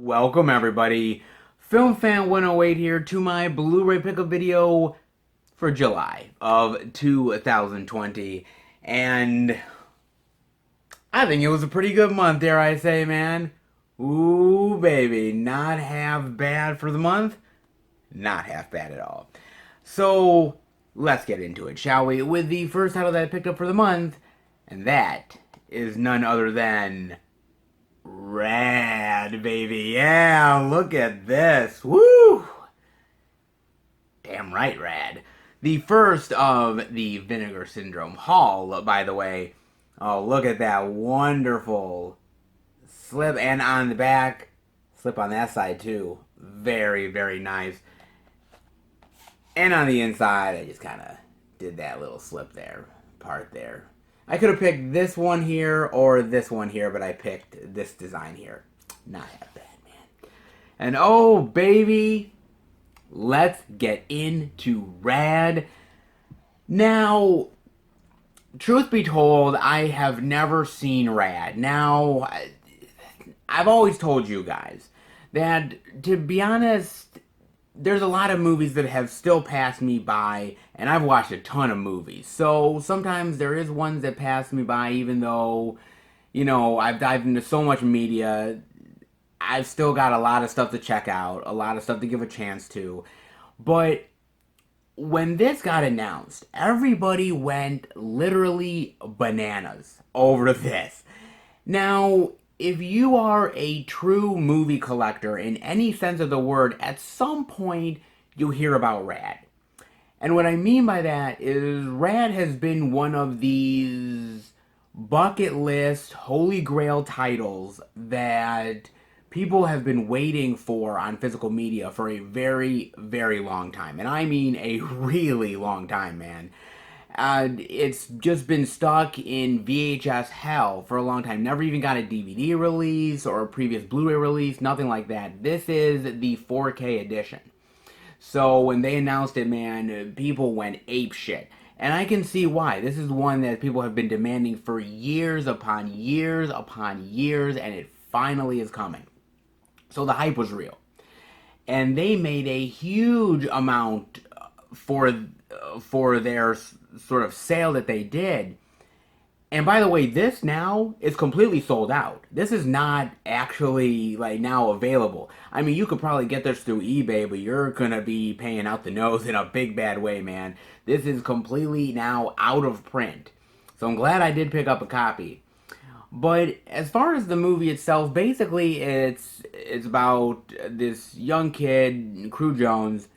Welcome everybody, Film Fan 108 here to my Blu-ray pickup video for July of 2020, and I think it was a pretty good month, dare I say, man. Ooh, baby, not half bad for the month, not half bad at all. So, let's get into it, shall we, with the first title that I picked up for the month, and that is none other than Rad, baby. Yeah, look at this. Woo! Damn right, Rad. The first of the Vinegar Syndrome haul, by the way. Oh, look at that wonderful slip. And on the back, slip on that side too. Very, very nice. And on the inside, I just kind of did that little slip there, part there. I could have picked this one here or this one here, but I picked this design here. Not that bad, man. And oh, baby, let's get into Rad. Now, truth be told, I have never seen Rad. Now, I've always told you guys that, to be honest, there's a lot of movies that have still passed me by, and I've watched a ton of movies. So sometimes there is ones that pass me by, even though, I've dived into so much media. I've still got a lot of stuff to check out, a lot of stuff to give a chance to. But when this got announced, everybody went literally bananas over this. Now, if you are a true movie collector in any sense of the word, at some point you'll hear about Rad. And what I mean by that is Rad has been one of these bucket list holy grail titles that people have been waiting for on physical media for a very, very long time. And I mean a really long time, man. It's just been stuck in VHS hell for a long time. Never even got a DVD release or a previous Blu-ray release, nothing like that. This is the 4K edition. So when they announced it, man, people went ape shit. And I can see why. This is one that people have been demanding for years upon years upon years, and it finally is coming. So the hype was real. And they made a huge amount for their sort of sale that they did. And by the way, this now is completely sold out. This is not actually now available. I mean, you could probably get this through eBay, but you're gonna be paying out the nose in a big bad way, man. This is completely now out of print. So I'm glad I did pick up a copy. But as far as the movie itself, basically it's about this young kid, Crew Jones,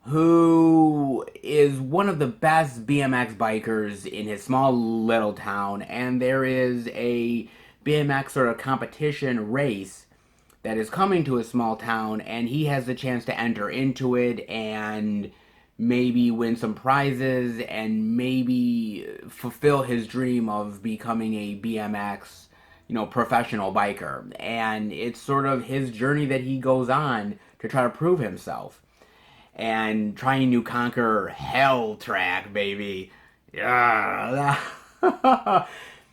who is one of the best BMX bikers in his small little town, and there is a BMX sort of competition race that is coming to a small town, and he has the chance to enter into it and maybe win some prizes and maybe fulfill his dream of becoming a BMX, professional biker. And it's sort of his journey that he goes on to try to prove himself and trying to conquer Hell Track, baby. Yeah.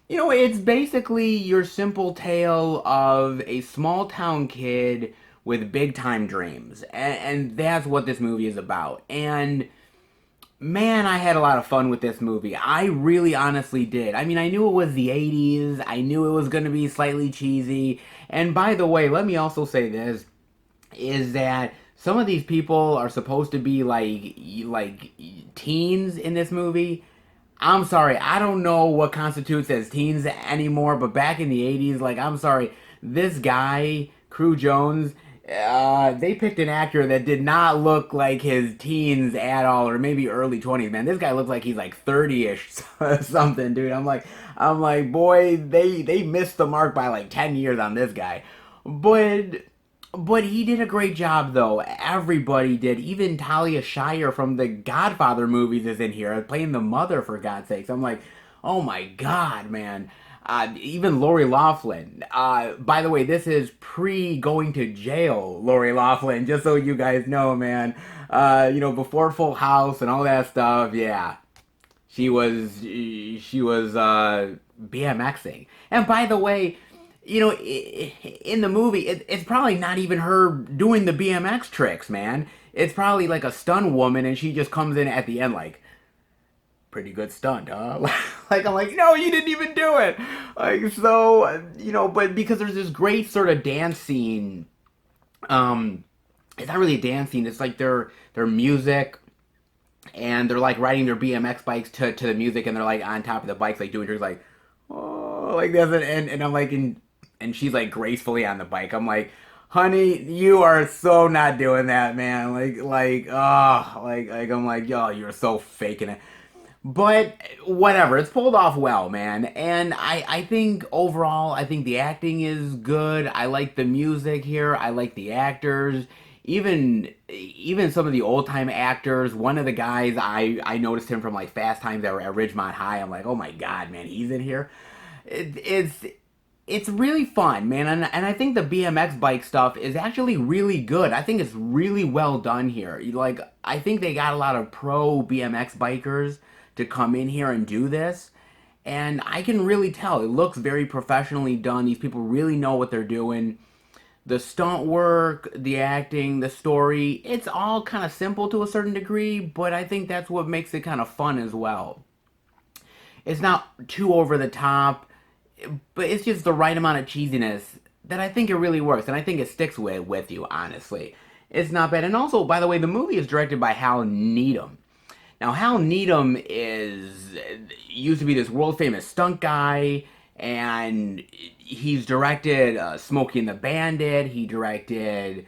It's basically your simple tale of a small town kid with big time dreams. And that's what this movie is about. And man, I had a lot of fun with this movie. I really honestly did. I mean, I knew it was the 80s. I knew it was going to be slightly cheesy. And by the way, let me also say this, is that some of these people are supposed to be like teens in this movie. I'm sorry, I don't know what constitutes as teens anymore, but back in the 80s, I'm sorry, this guy, Crew Jones, they picked an actor that did not look like his teens at all, or maybe early 20s, man. This guy looks like he's like 30-ish something, dude. I'm like, boy, they missed the mark by like 10 years on this guy. But he did a great job, though. Everybody did. Even Talia Shire from the Godfather movies is in here, playing the mother, for God's sakes. I'm like, oh my God, man. Even Lori Loughlin. By the way, this is pre-going to jail Lori Loughlin, just so you guys know, man. Before Full House and all that stuff, yeah. She was BMXing. And by the way, you know, in the movie, it's probably not even her doing the BMX tricks, man. It's probably like a stunt woman, and she just comes in at the end like, pretty good stunt, huh? Like, I'm like, no, you didn't even do it. Like, so, you know, but because there's this great sort of dance scene, um, it's not really a dance scene. It's like their music, and they're like riding their BMX bikes to the music, and they're like on top of the bikes, like doing tricks, like, oh, like this, and I'm like, and she's like gracefully on the bike. I'm like, honey, you are so not doing that, man. Like I'm like, yo, you're so faking it. But whatever, it's pulled off well, man. And I think overall, I think the acting is good. I like the music here. I like the actors. Even some of the old time actors. One of the guys I noticed him from like Fast Times at Ridgemont High. I'm like, oh my god, man, he's in here. It's really fun, man, and I think the BMX bike stuff is actually really good. I think it's really well done here. Like, I think they got a lot of pro BMX bikers to come in here and do this, and I can really tell it looks very professionally done. These people really know what they're doing. The stunt work, the acting, the story, it's all kind of simple to a certain degree, but I think that's what makes it kind of fun as well. It's not too over the top, but it's just the right amount of cheesiness that I think it really works, and I think it sticks with you. Honestly, it's not bad. And also, by the way, the movie is directed by Hal Needham. Now, Hal Needham is used to be this world famous stunt guy, and he's directed Smokey and the Bandit. He directed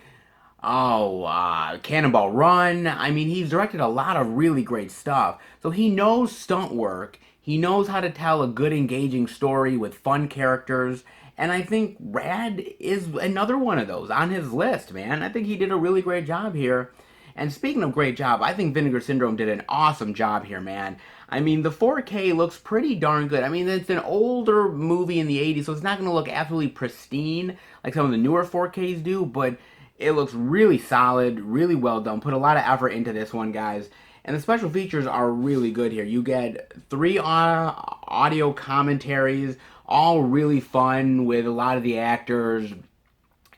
Cannonball Run. I mean, he's directed a lot of really great stuff. So he knows stunt work. He knows how to tell a good, engaging story with fun characters. And I think Rad is another one of those on his list, man. I think he did a really great job here. And speaking of great job, I think Vinegar Syndrome did an awesome job here, man. I mean, the 4K looks pretty darn good. I mean, it's an older movie in the 80s, so it's not going to look absolutely pristine like some of the newer 4Ks do, but it looks really solid, really well done. Put a lot of effort into this one, guys. And the special features are really good here. You get 3 audio commentaries, all really fun with a lot of the actors.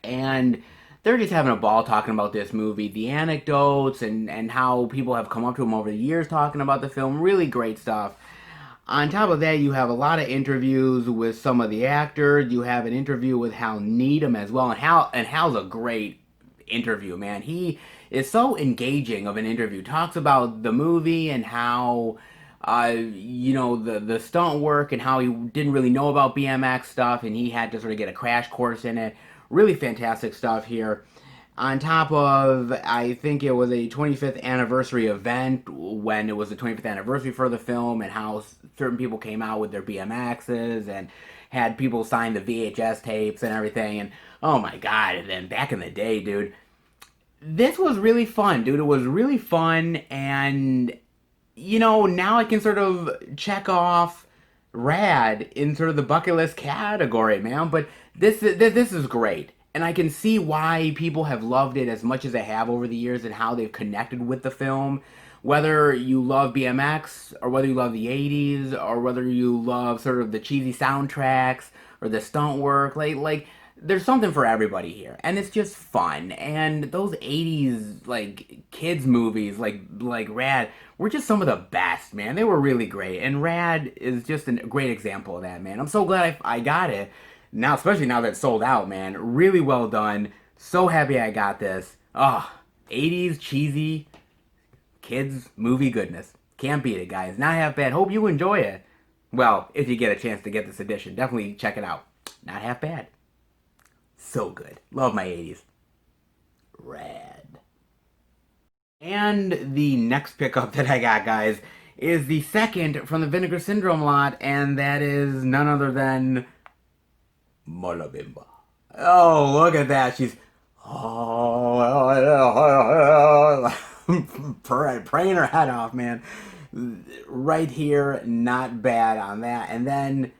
And they're just having a ball talking about this movie. The anecdotes and how people have come up to them over the years talking about the film. Really great stuff. On top of that, you have a lot of interviews with some of the actors. You have an interview with Hal Needham as well. And Hal's a great interview, man. He is so engaging of an interview. Talks about the movie and how the stunt work and how he didn't really know about BMX stuff and he had to sort of get a crash course in it. Really fantastic stuff here. On top of, I think it was a 25th anniversary event when it was the 25th anniversary for the film and how certain people came out with their BMXs and had people sign the VHS tapes and everything. And oh my god, and then back in the day, dude, this was really fun, dude. It was really fun, and now I can sort of check off Rad in sort of the bucket list category, man. But this is great, and I can see why people have loved it as much as they have over the years, and how they've connected with the film. Whether you love BMX, or whether you love the '80s, or whether you love sort of the cheesy soundtracks or the stunt work, like there's something for everybody here, and it's just fun. And those '80s like kids movies, like Rad, were just some of the best, man. They were really great, and Rad is just a great example of that, man. I'm so glad I got it now, especially now that it's sold out, man. Really well done. So happy I got this. Oh, '80s cheesy kids movie goodness. Can't beat it, guys. Not half bad. Hope you enjoy it. Well, if you get a chance to get this edition, definitely check it out. Not half bad. So good. Love my '80s. Rad. And the next pickup that I got, guys, is the second from the Vinegar Syndrome lot, and that is none other than Malabimba. Oh, look at that. She's praying her head off, man. Right here, not bad on that. And then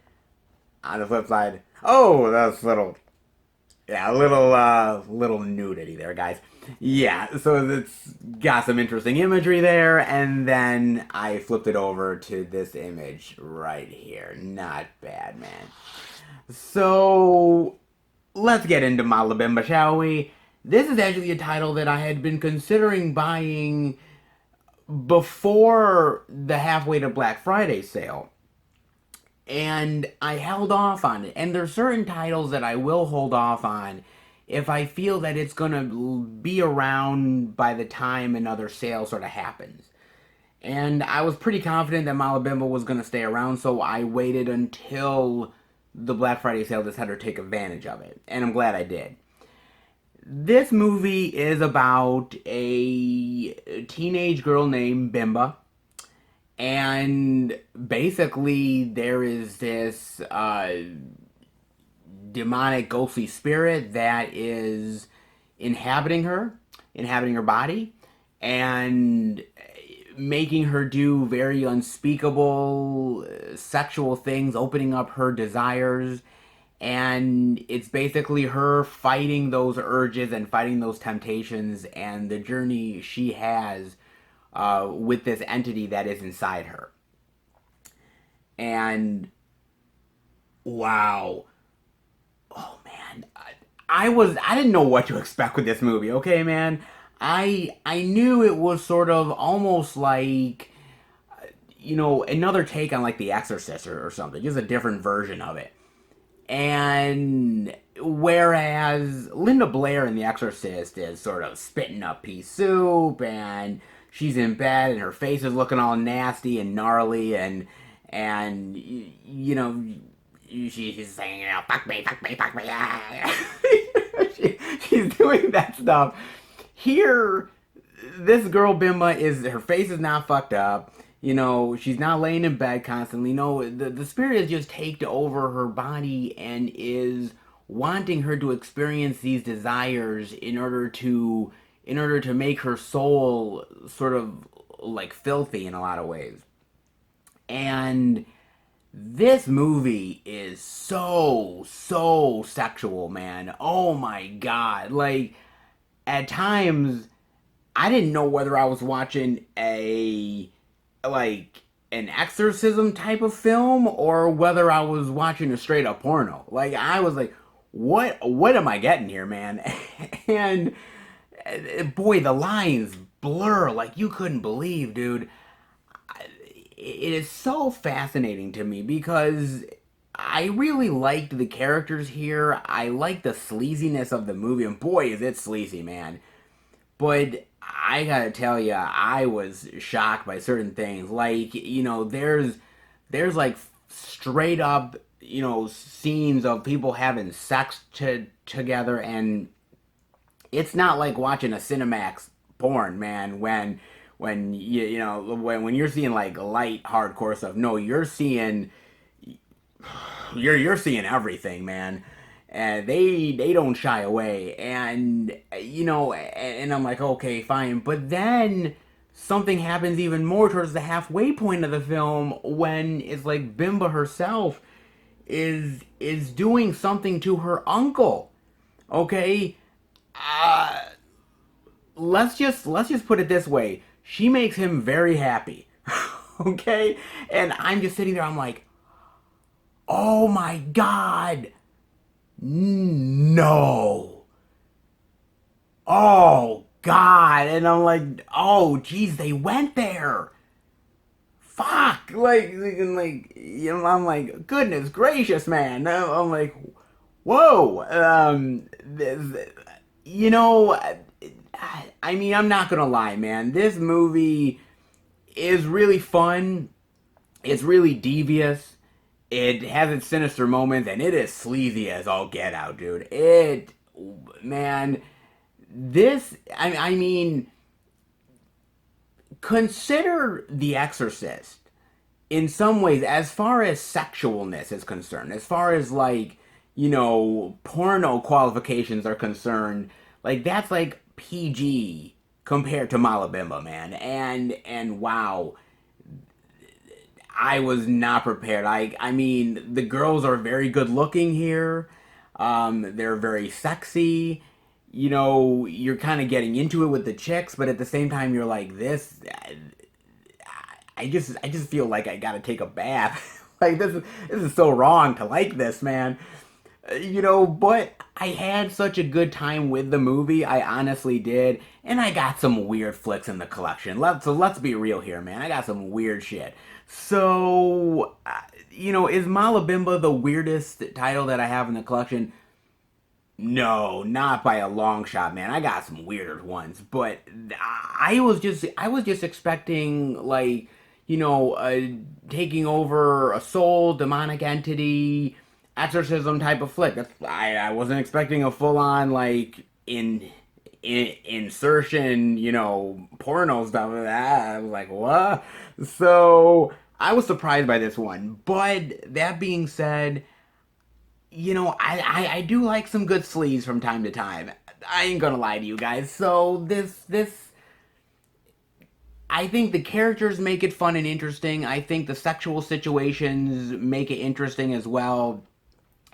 on the flip side, oh, that's little nudity there, guys. Yeah, so it's got some interesting imagery there, and then I flipped it over to this image right here. Not bad, man. So let's get into Malabimba, shall we? This is actually a title that I had been considering buying before the halfway to Black Friday sale. And I held off on it. And there's certain titles that I will hold off on if I feel that it's going to be around by the time another sale sort of happens. And I was pretty confident that Malabimba was going to stay around, so I waited until the Black Friday sale decided to take advantage of it. And I'm glad I did. This movie is about a teenage girl named Bimba. And basically, there is this demonic, ghostly spirit that is inhabiting her body, and making her do very unspeakable sexual things, opening up her desires. And it's basically her fighting those urges and fighting those temptations and the journey she has with this entity that is inside her. And wow, oh man, I didn't know what to expect with this movie. Okay, man, I knew it was sort of almost like, another take on like The Exorcist or something, just a different version of it. And whereas Linda Blair in The Exorcist is sort of spitting up pea soup, and she's in bed and her face is looking all nasty and gnarly, and she's saying, fuck me, fuck me, fuck me. She's doing that stuff. Here, this girl Bimba is, her face is not fucked up. She's not laying in bed constantly. No, the spirit has just taken over her body and is wanting her to experience these desires in order to make her soul sort of like filthy in a lot of ways. And this movie is so sexual, man. Oh my god. Like, at times I didn't know whether I was watching an exorcism type of film or whether I was watching a straight up porno. Like, I was like, what am I getting here, man? And boy, the lines blur like you couldn't believe, dude. It is so fascinating to me because I really liked the characters here. I liked the sleaziness of the movie, and boy, is it sleazy, man. But I gotta tell you, I was shocked by certain things. Like, there's like straight up, scenes of people having sex together, and it's not like watching a Cinemax porn, man. When when you're seeing like light hardcore stuff, no, you're seeing everything, man. And they don't shy away, and and I'm like, okay, fine. But then something happens even more towards the halfway point of the film when it's like Bimba herself is doing something to her uncle. Okay, uh, let's just put it this way: she makes him very happy. Okay, and I'm just sitting there. I'm like, oh my god, no. Oh god. And I'm like, oh geez, they went there. Fuck. I'm like, goodness gracious, man. I'm like, whoa. You know, I mean, I'm not gonna lie, man. This movie is really fun. It's really devious. It has its sinister moments, and it is sleazy as all get out, dude. Man, I mean, consider The Exorcist in some ways, as far as sexualness is concerned, as far as like, porno qualifications are concerned, like that's like PG compared to Malabimba, man. And wow, I was not prepared. I mean, the girls are very good looking here. They're very sexy. You're kind of getting into it with the chicks, but at the same time, you're like, this. I just feel like I gotta take a bath. Like, this is so wrong to like this, man. But I had such a good time with the movie. I honestly did. And I got some weird flicks in the collection. Let's be real here, man. I got some weird shit. So, is Malabimba the weirdest title that I have in the collection? No, not by a long shot, man. I got some weirder ones, but I was just expecting like, taking over a soul, demonic entity, exorcism type of flick. I wasn't expecting a full on like insertion, porno stuff like that. I was like, what? So I was surprised by this one. But that being said, I do like some good sleaze from time to time. I ain't gonna lie to you guys. So I think the characters make it fun and interesting. I think the sexual situations make it interesting as well.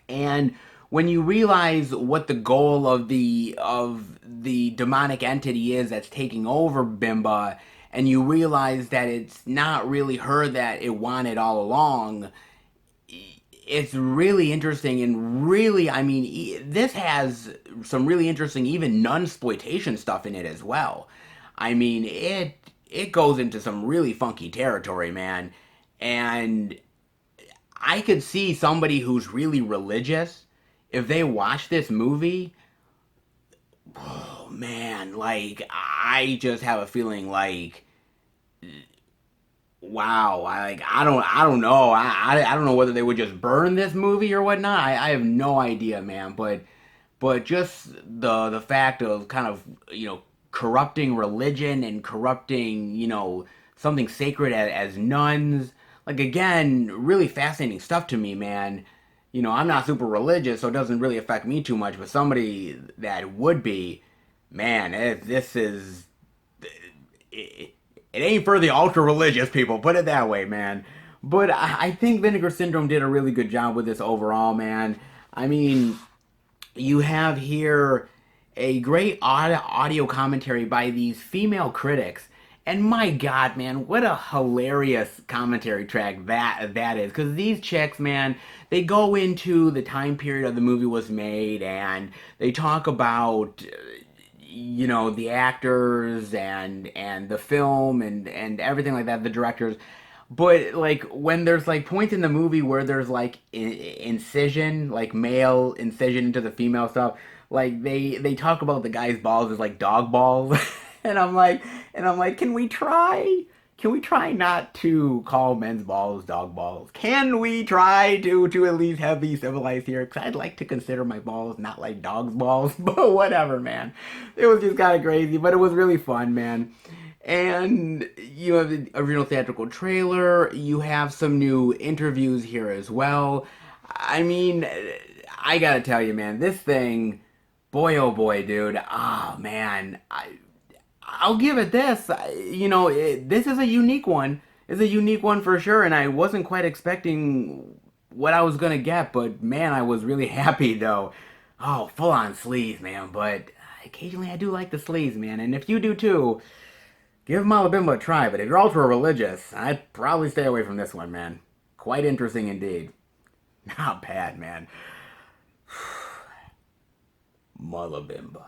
And when you realize what the goal of the demonic entity is that's taking over Bimba, and you realize that it's not really her that it wanted all along, it's really interesting. And really, I mean, this has some really interesting even nunsploitation stuff in it as well. I mean, it goes into some really funky territory, man. And I could see somebody who's really religious, if they watch this movie, oh man, like I just have a feeling like, wow, I don't know. I don't know whether they would just burn this movie or whatnot. I have no idea, man. But just the fact of kind of corrupting religion and corrupting something sacred as nuns, like, again, really fascinating stuff to me, man. I'm not super religious, so it doesn't really affect me too much. But somebody that would be, man, this is it ain't for the ultra religious people, put it that way, man. But I think Vinegar Syndrome did a really good job with this overall, man. I mean, you have here a great audio commentary by these female critics. And my God, man, what a hilarious commentary track that is. Because these chicks, man, they go into the time period of the movie was made, and they talk about the actors and the film and everything like that, the directors. But like when there's like points in the movie where there's like incision, like male incision into the female stuff, like they talk about the guy's balls as like dog balls. and I'm like can we try? Can we try not to call men's balls dog balls? Can we try to at least have these civilized here? Because I'd like to consider my balls not like dog's balls, but whatever, man. It was just kind of crazy, but it was really fun, man. And you have the original theatrical trailer. You have some new interviews here as well. I mean, I gotta tell you, man, this thing, boy, oh boy, dude. Oh, man. I'll give it this. This is a unique one. It's a unique one for sure, and I wasn't quite expecting what I was gonna get, but man, I was really happy though. Oh, full on sleaze, man. But occasionally I do like the sleaze, man. And if you do too, give Malabimba a try. But if you're ultra religious, I'd probably stay away from this one, man. Quite interesting indeed. Not bad, man. Malabimba.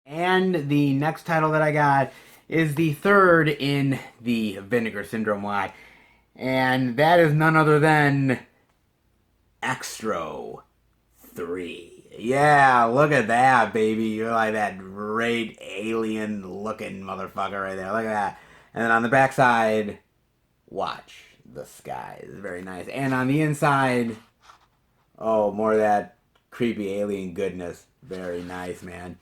And the next title that I got is the third in the Vinegar Syndrome line. And that is none other than Extra 3. Yeah, look at that, baby. You're like that great alien looking motherfucker right there. Look at that. And then on the backside, watch the skies. Very nice. And on the inside, oh, more of that creepy alien goodness. Very nice, man.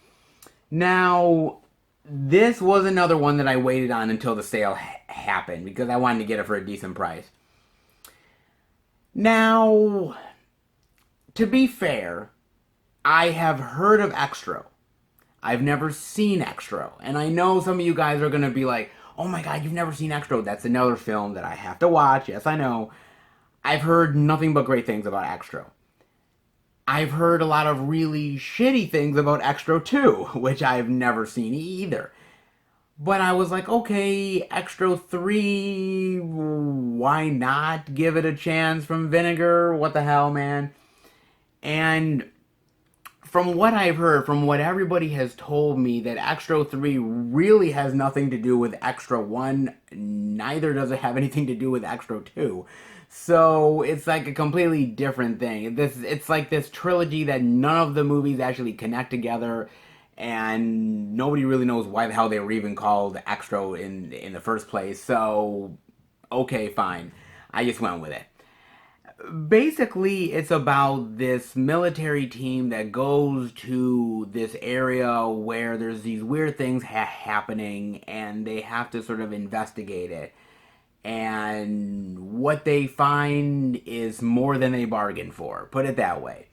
Now, this was another one that I waited on until the sale happened because I wanted to get it for a decent price. Now, to be fair, I have heard of Extra. I've never seen Extra. And I know some of you guys are going to be like, oh my God, you've never seen Extra. That's another film that I have to watch. Yes, I know. I've heard nothing but great things about Extra. I've heard a lot of really shitty things about Extra 2, which I've never seen either. But I was like, okay, Extra 3, why not give it a chance from Vinegar? What the hell, man? And from what I've heard, from what everybody has told me, that Extra 3 really has nothing to do with Extra 1, neither does it have anything to do with Extra 2. So it's like a completely different thing. It's like this trilogy that none of the movies actually connect together, and nobody really knows why the hell they were even called Extra in the first place. So okay, fine. I just went with it. Basically, it's about this military team that goes to this area where there's these weird things happening, and they have to sort of investigate it. And what they find is more than they bargained for. Put it that way.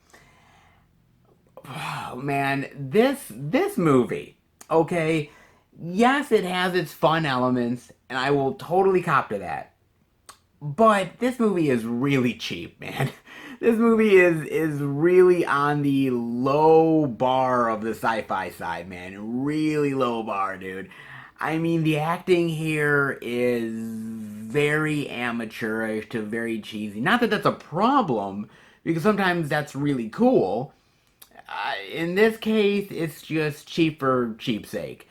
Oh, man, this movie, okay, yes, it has its fun elements, and I will totally cop to that. But this movie is really cheap, man. This movie is really on the low bar of the sci-fi side, man. Really low bar, dude. I mean, the acting here is very amateurish to very cheesy. Not that that's a problem, because sometimes that's really cool. In this case, it's just cheap for cheap's sake.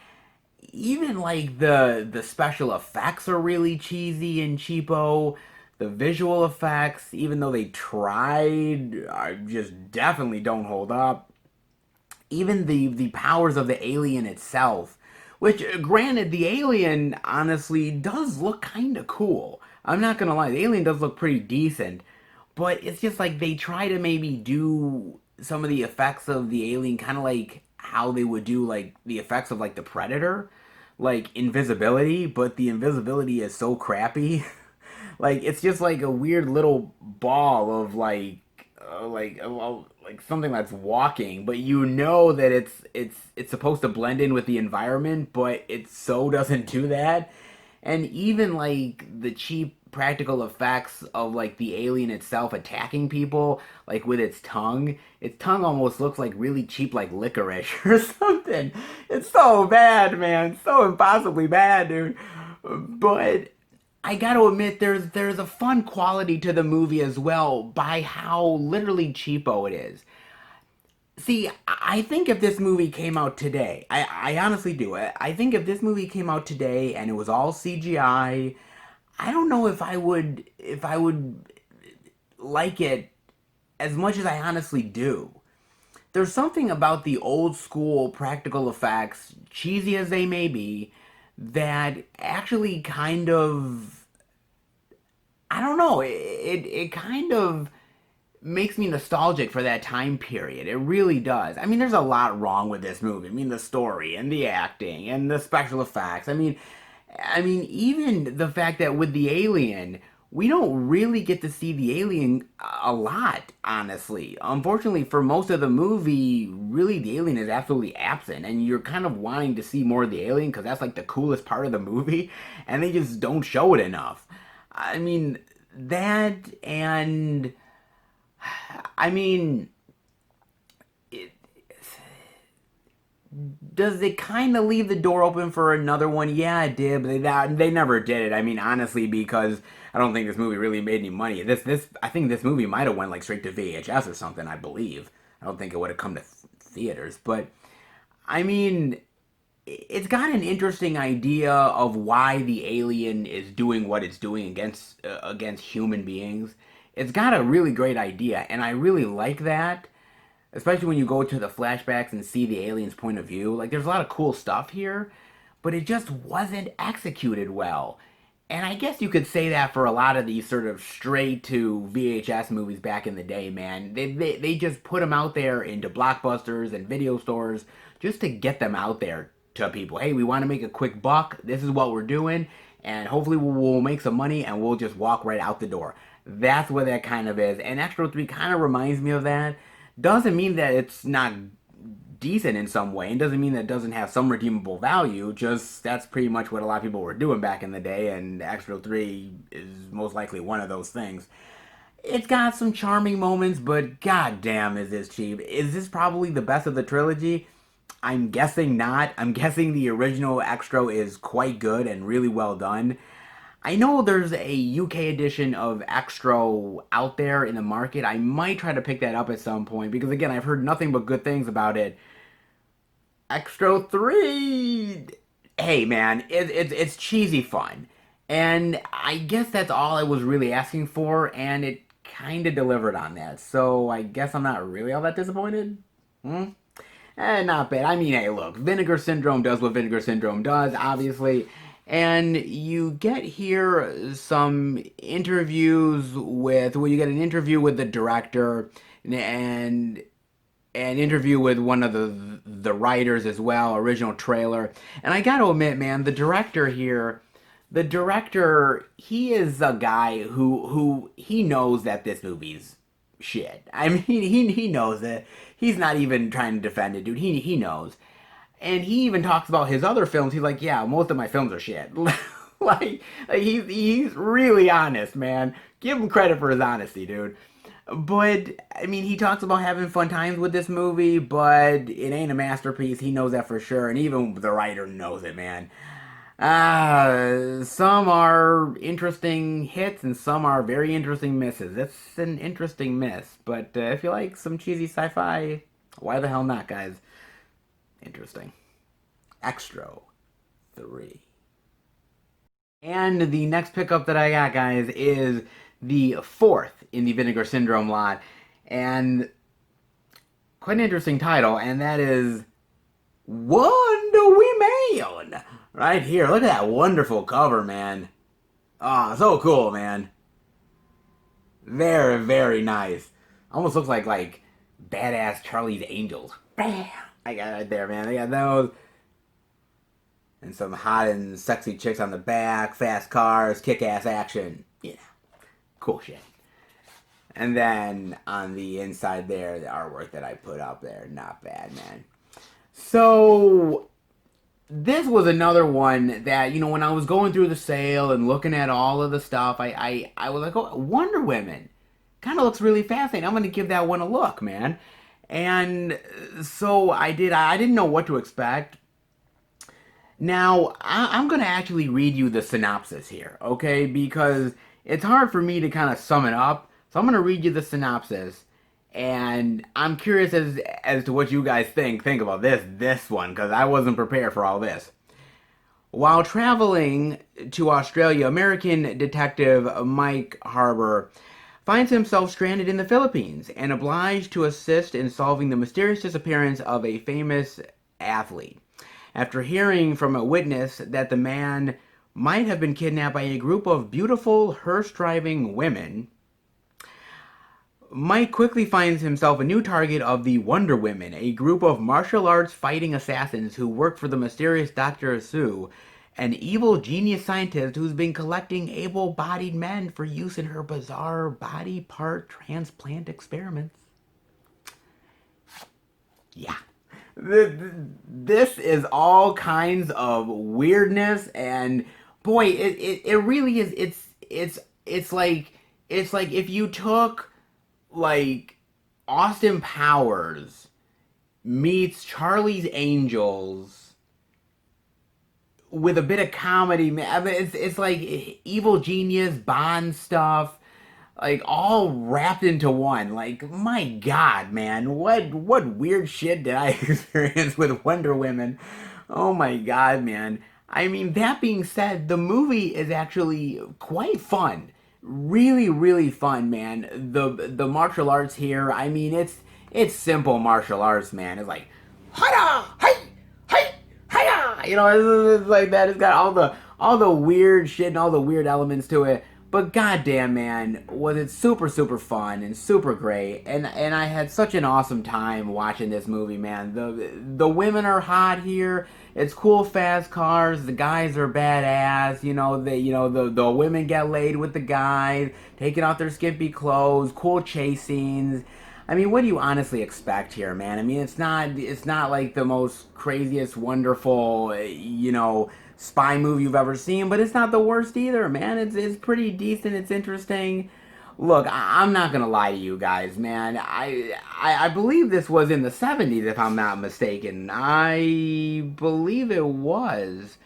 Even like the special effects are really cheesy and cheapo. The visual effects, even though they tried, just definitely don't hold up. Even the powers of the alien itself, which granted the alien honestly does look kind of cool. I'm not gonna lie, the alien does look pretty decent, but it's just like they try to maybe do some of the effects of the alien kind of like how they would do like the effects of like the Predator, like invisibility, but the invisibility is so crappy. Like it's just like a weird little ball of like something that's walking, but you know that it's supposed to blend in with the environment, but it so doesn't do that. And even like the cheap practical effects of like the alien itself attacking people, like with its tongue almost looks like really cheap, like licorice or something. It's so bad, man, so impossibly bad, dude. But I got to admit, there's a fun quality to the movie as well by how literally cheapo it is. See, I think if this movie came out today, I honestly do. I think if this movie came out today and it was all CGI, I don't know if I would like it as much as I honestly do. There's something about the old school practical effects, cheesy as they may be, that actually kind of, I don't know, it kind of makes me nostalgic for that time period. It really does. I mean, there's a lot wrong with this movie. I mean, the story and the acting and the special effects. I mean, even the fact that with the alien, we don't really get to see the alien a lot, honestly. Unfortunately, for most of the movie, really the alien is absolutely absent, and you're kind of wanting to see more of the alien because that's like the coolest part of the movie, and they just don't show it enough. I mean, that and I mean, it, does it kind of leave the door open for another one? Yeah, it did, but they never did it. I mean, honestly, because I don't think this movie really made any money. This I think this movie might have went like straight to VHS or something. I believe. I don't think it would have come to theaters, but I mean, it's got an interesting idea of why the alien is doing what it's doing against human beings. It's got a really great idea, and I really like that. Especially when you go to the flashbacks and see the alien's point of view. Like, there's a lot of cool stuff here, but it just wasn't executed well. And I guess you could say that for a lot of these sort of straight to VHS movies back in the day, man. They just put them out there into blockbusters and video stores just to get them out there to people. Hey, we want to make a quick buck. This is what we're doing. And hopefully we'll make some money and we'll just walk right out the door. That's what that kind of is. And Extra 3 kind of reminds me of that. Doesn't mean that it's not decent in some way, and doesn't mean that it doesn't have some redeemable value. Just that's pretty much what a lot of people were doing back in the day, and Extra 3 is most likely one of those things. It's got some charming moments, but goddamn, is this cheap? Is this probably the best of the trilogy? I'm guessing not. I'm guessing the original Extra is quite good and really well done. I know there's a UK edition of Extra out there in the market. I might try to pick that up at some point because again, I've heard nothing but good things about it. Extra 3. Hey man, it's cheesy fun. And I guess that's all I was really asking for, and it kind of delivered on that. So I guess I'm not really all that disappointed. Hmm? Not bad. I mean, hey, look, Vinegar Syndrome does what Vinegar Syndrome does, obviously. And you get here some interviews with, well, you get an interview with the director and an interview with one of the writers as well, original trailer. And I gotta admit, man, the director, he is a guy who he knows that this movie's shit. I mean, he knows it. He's not even trying to defend it, dude. He knows. And he even talks about his other films. He's like, yeah, most of my films are shit. like he's really honest, man. Give him credit for his honesty, dude. But I mean, he talks about having fun times with this movie, but it ain't a masterpiece. He knows that for sure, and even the writer knows it, man. Some are interesting hits, and some are very interesting misses. It's an interesting miss, but if you like some cheesy sci-fi, why the hell not, guys? Interesting. Extra 3. And the next pickup that I got, guys, is the fourth in the Vinegar Syndrome lot, and quite an interesting title, and that is Wonder Woman. Right here, look at that wonderful cover, man. Ah, oh, so cool, man. Very, very nice. Almost looks like badass Charlie's Angels. Bam! I got it right there, man. They got those. And some hot and sexy chicks on the back, fast cars, kick-ass action. Yeah, cool shit. And then on the inside there, the artwork that I put up there, not bad, man. So this was another one that, you know, when I was going through the sale and looking at all of the stuff, I was like, oh, Wonder Woman. Kind of looks really fascinating. I'm going to give that one a look, man. And so I did. I didn't know what to expect. Now, I'm going to actually read you the synopsis here, okay? Because it's hard for me to kind of sum it up. So I'm going to read you the synopsis. And I'm curious as to what you guys think about this one, because I wasn't prepared for all this. While traveling to Australia, American detective Mike Harbour finds himself stranded in the Philippines and obliged to assist in solving the mysterious disappearance of a famous athlete. After hearing from a witness that the man might have been kidnapped by a group of beautiful, hearse-driving women, Mike quickly finds himself a new target of the Wonder Women, a group of martial arts fighting assassins who work for the mysterious Dr. Sue, an evil genius scientist who's been collecting able-bodied men for use in her bizarre body part transplant experiments. Yeah. This is all kinds of weirdness, and boy, it really is. It's like if you took like Austin Powers meets Charlie's Angels with a bit of comedy. I mean, it's like evil genius Bond stuff, like all wrapped into one. Like, my God, man, what weird shit did I experience with Wonder Woman? Oh my God, man. I mean, that being said, the movie is actually quite fun. Really, really fun, man. The martial arts here, I mean, it's simple martial arts, man. It's like, hiya, hey, hey, hiya. You know, it's like that. It's got all the weird shit and all the weird elements to it. But goddamn, man, was it super, super fun and super great. And I had such an awesome time watching this movie, man. The women are hot here. It's cool, fast cars. The guys are badass. The women get laid with the guys, taking off their skimpy clothes. Cool chase scenes. I mean, what do you honestly expect here, man? I mean, it's not like the most craziest, wonderful, spy movie you've ever seen, but it's not the worst either, man. It's pretty decent. It's interesting. Look, I'm not gonna lie to you guys, man. I believe this was in the 70s, if I'm not mistaken. I believe it was.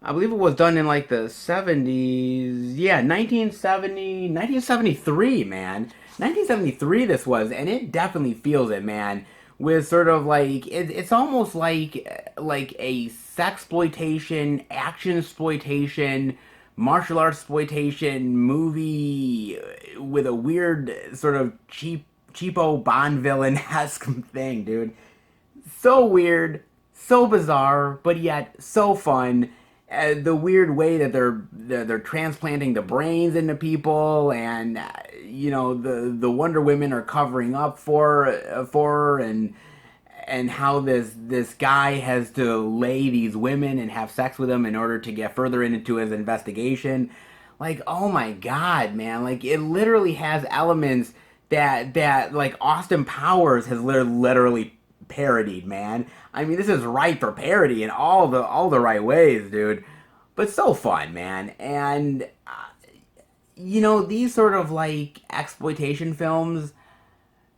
I believe it was done in like the 70s. Yeah, 1970, 1973, man. 1973 this was, and it definitely feels it, man. With sort of like it's almost like a sexploitation, action exploitation, martial arts exploitation movie with a weird sort of cheapo Bond villain esque thing, dude. So weird, so bizarre, but yet so fun. The weird way that they're transplanting the brains into people, and the Wonder Women are covering up for her, and how this guy has to lay these women and have sex with them in order to get further into his investigation. Like, oh my god, man! Like, it literally has elements that like Austin Powers has literally parodied, man. I mean, this is right for parody in all the right ways, dude. But so fun, man. And these sort of like exploitation films,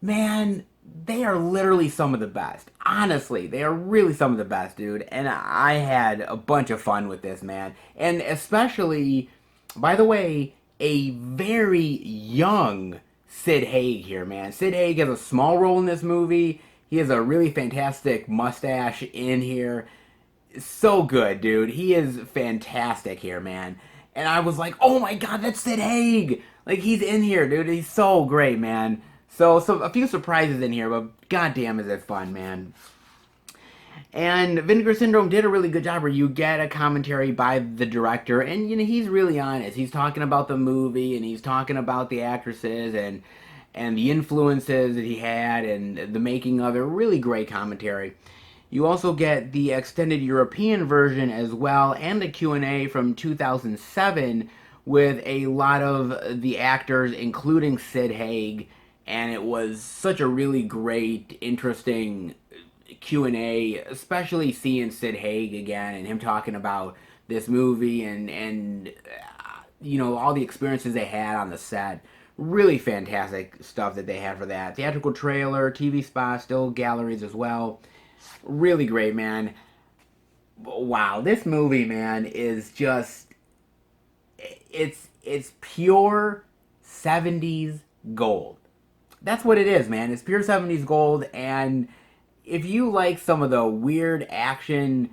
man, they are literally some of the best. Honestly, they are really some of the best, dude. And I had a bunch of fun with this, man. And especially, by the way, a very young Sid Haig here, man. Sid Haig has a small role in this movie. He has a really fantastic mustache in here. So good, dude. He is fantastic here, man. And I was like, oh my god, that's Sid Haig! Like, he's in here, dude. He's so great, man. So a few surprises in here, but goddamn is it fun, man. And Vinegar Syndrome did a really good job where you get a commentary by the director, and he's really honest. He's talking about the movie, and he's talking about the actresses and the influences that he had and the making of it. Really great commentary. You also get the extended European version as well, and a Q&A from 2007 with a lot of the actors, including Sid Haig, and it was such a really great, interesting Q&A, especially seeing Sid Haig again and him talking about this movie and all the experiences they had on the set. Really fantastic stuff that they had for that. Theatrical trailer, TV spot, still galleries as well. Really great, man. Wow, this movie, man, is just it's pure 70s gold. That's what it is, man. It's pure 70s gold. And if you like some of the weird action,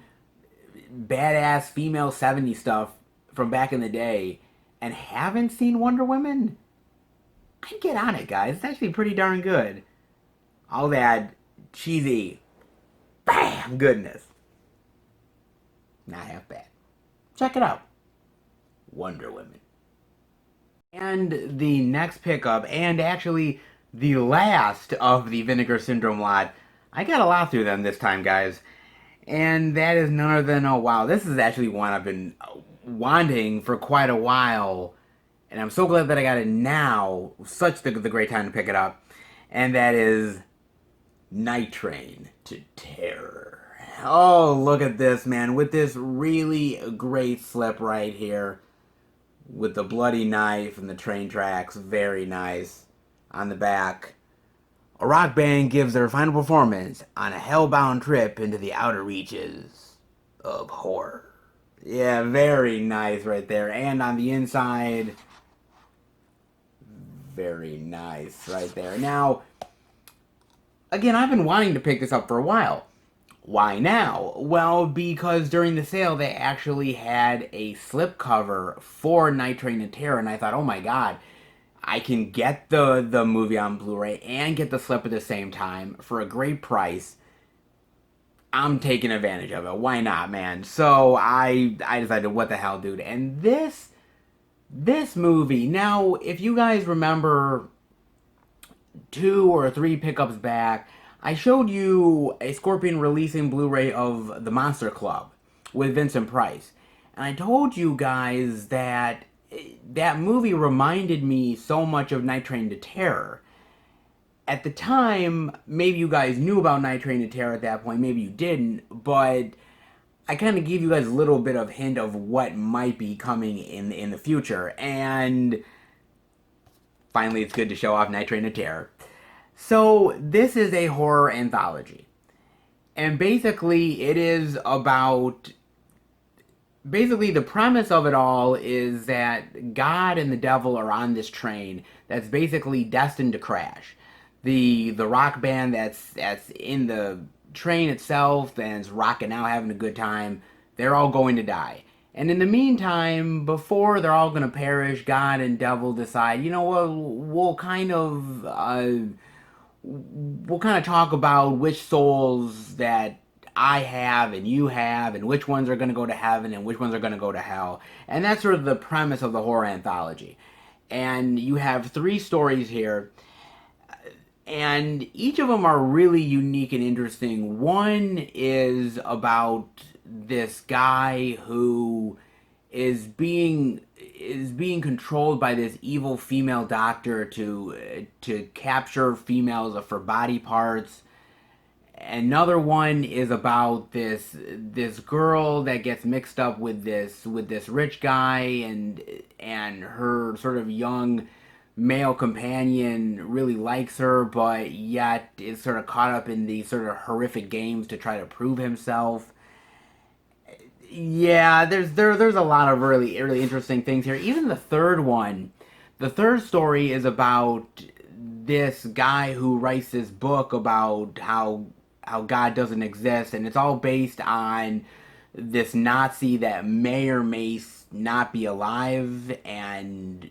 badass female 70s stuff from back in the day and haven't seen Wonder Woman, I'd get on it, guys. It's actually pretty darn good. All that cheesy, bam, goodness. Not half bad. Check it out. Wonder Woman. And the next pickup, and actually the last of the Vinegar Syndrome lot, I got a lot through them this time, guys. And that is none other than, oh wow, this is actually one I've been wanting for quite a while. And I'm so glad that I got it now. Such the great time to pick it up. And that is Nitrate to Tear. Oh, look at this, man. With this really great slip right here. With the bloody knife and the train tracks. Very nice. On the back. A rock band gives their final performance on a hellbound trip into the outer reaches of horror. Yeah, very nice right there. And on the inside, very nice right there. Now, again, I've been wanting to pick this up for a while. Why now? Well, because during the sale, they actually had a slipcover for Nitrate and Tear, and I thought, oh my god, I can get the movie on Blu-ray and get the slip at the same time for a great price. I'm taking advantage of it. Why not, man? So I decided, what the hell, dude? And this movie, now, if you guys remember 2 or 3 pickups back, I showed you a Scorpion releasing Blu-ray of The Monster Club with Vincent Price. And I told you guys that that movie reminded me so much of Nitrate and Tear. At the time, maybe you guys knew about Nitrate and Tear at that point, maybe you didn't, but I kind of gave you guys a little bit of hint of what might be coming in the future, and finally it's good to show off Nitrate and Tear. So, this is a horror anthology. And basically, it is about basically the premise of it all is that God and the devil are on this train that's basically destined to crash. The rock band that's in the train itself and is rocking out, having a good time, they're all going to die. And in the meantime, before they're all going to perish, God and devil decide, you know what, we'll kind of talk about which souls that I have and you have, and which ones are going to go to heaven and which ones are going to go to hell. And that's sort of the premise of the horror anthology. And you have three stories here, and each of them are really unique and interesting. One is about this guy who is being controlled by this evil female doctor to capture females for body parts. Another one is about this girl that gets mixed up with this rich guy, and her sort of young male companion really likes her, but yet is sort of caught up in these sort of horrific games to try to prove himself. Yeah, there's a lot of really interesting things here. Even the third story is about this guy who writes this book about how God doesn't exist, and it's all based on this Nazi that may or may not be alive, and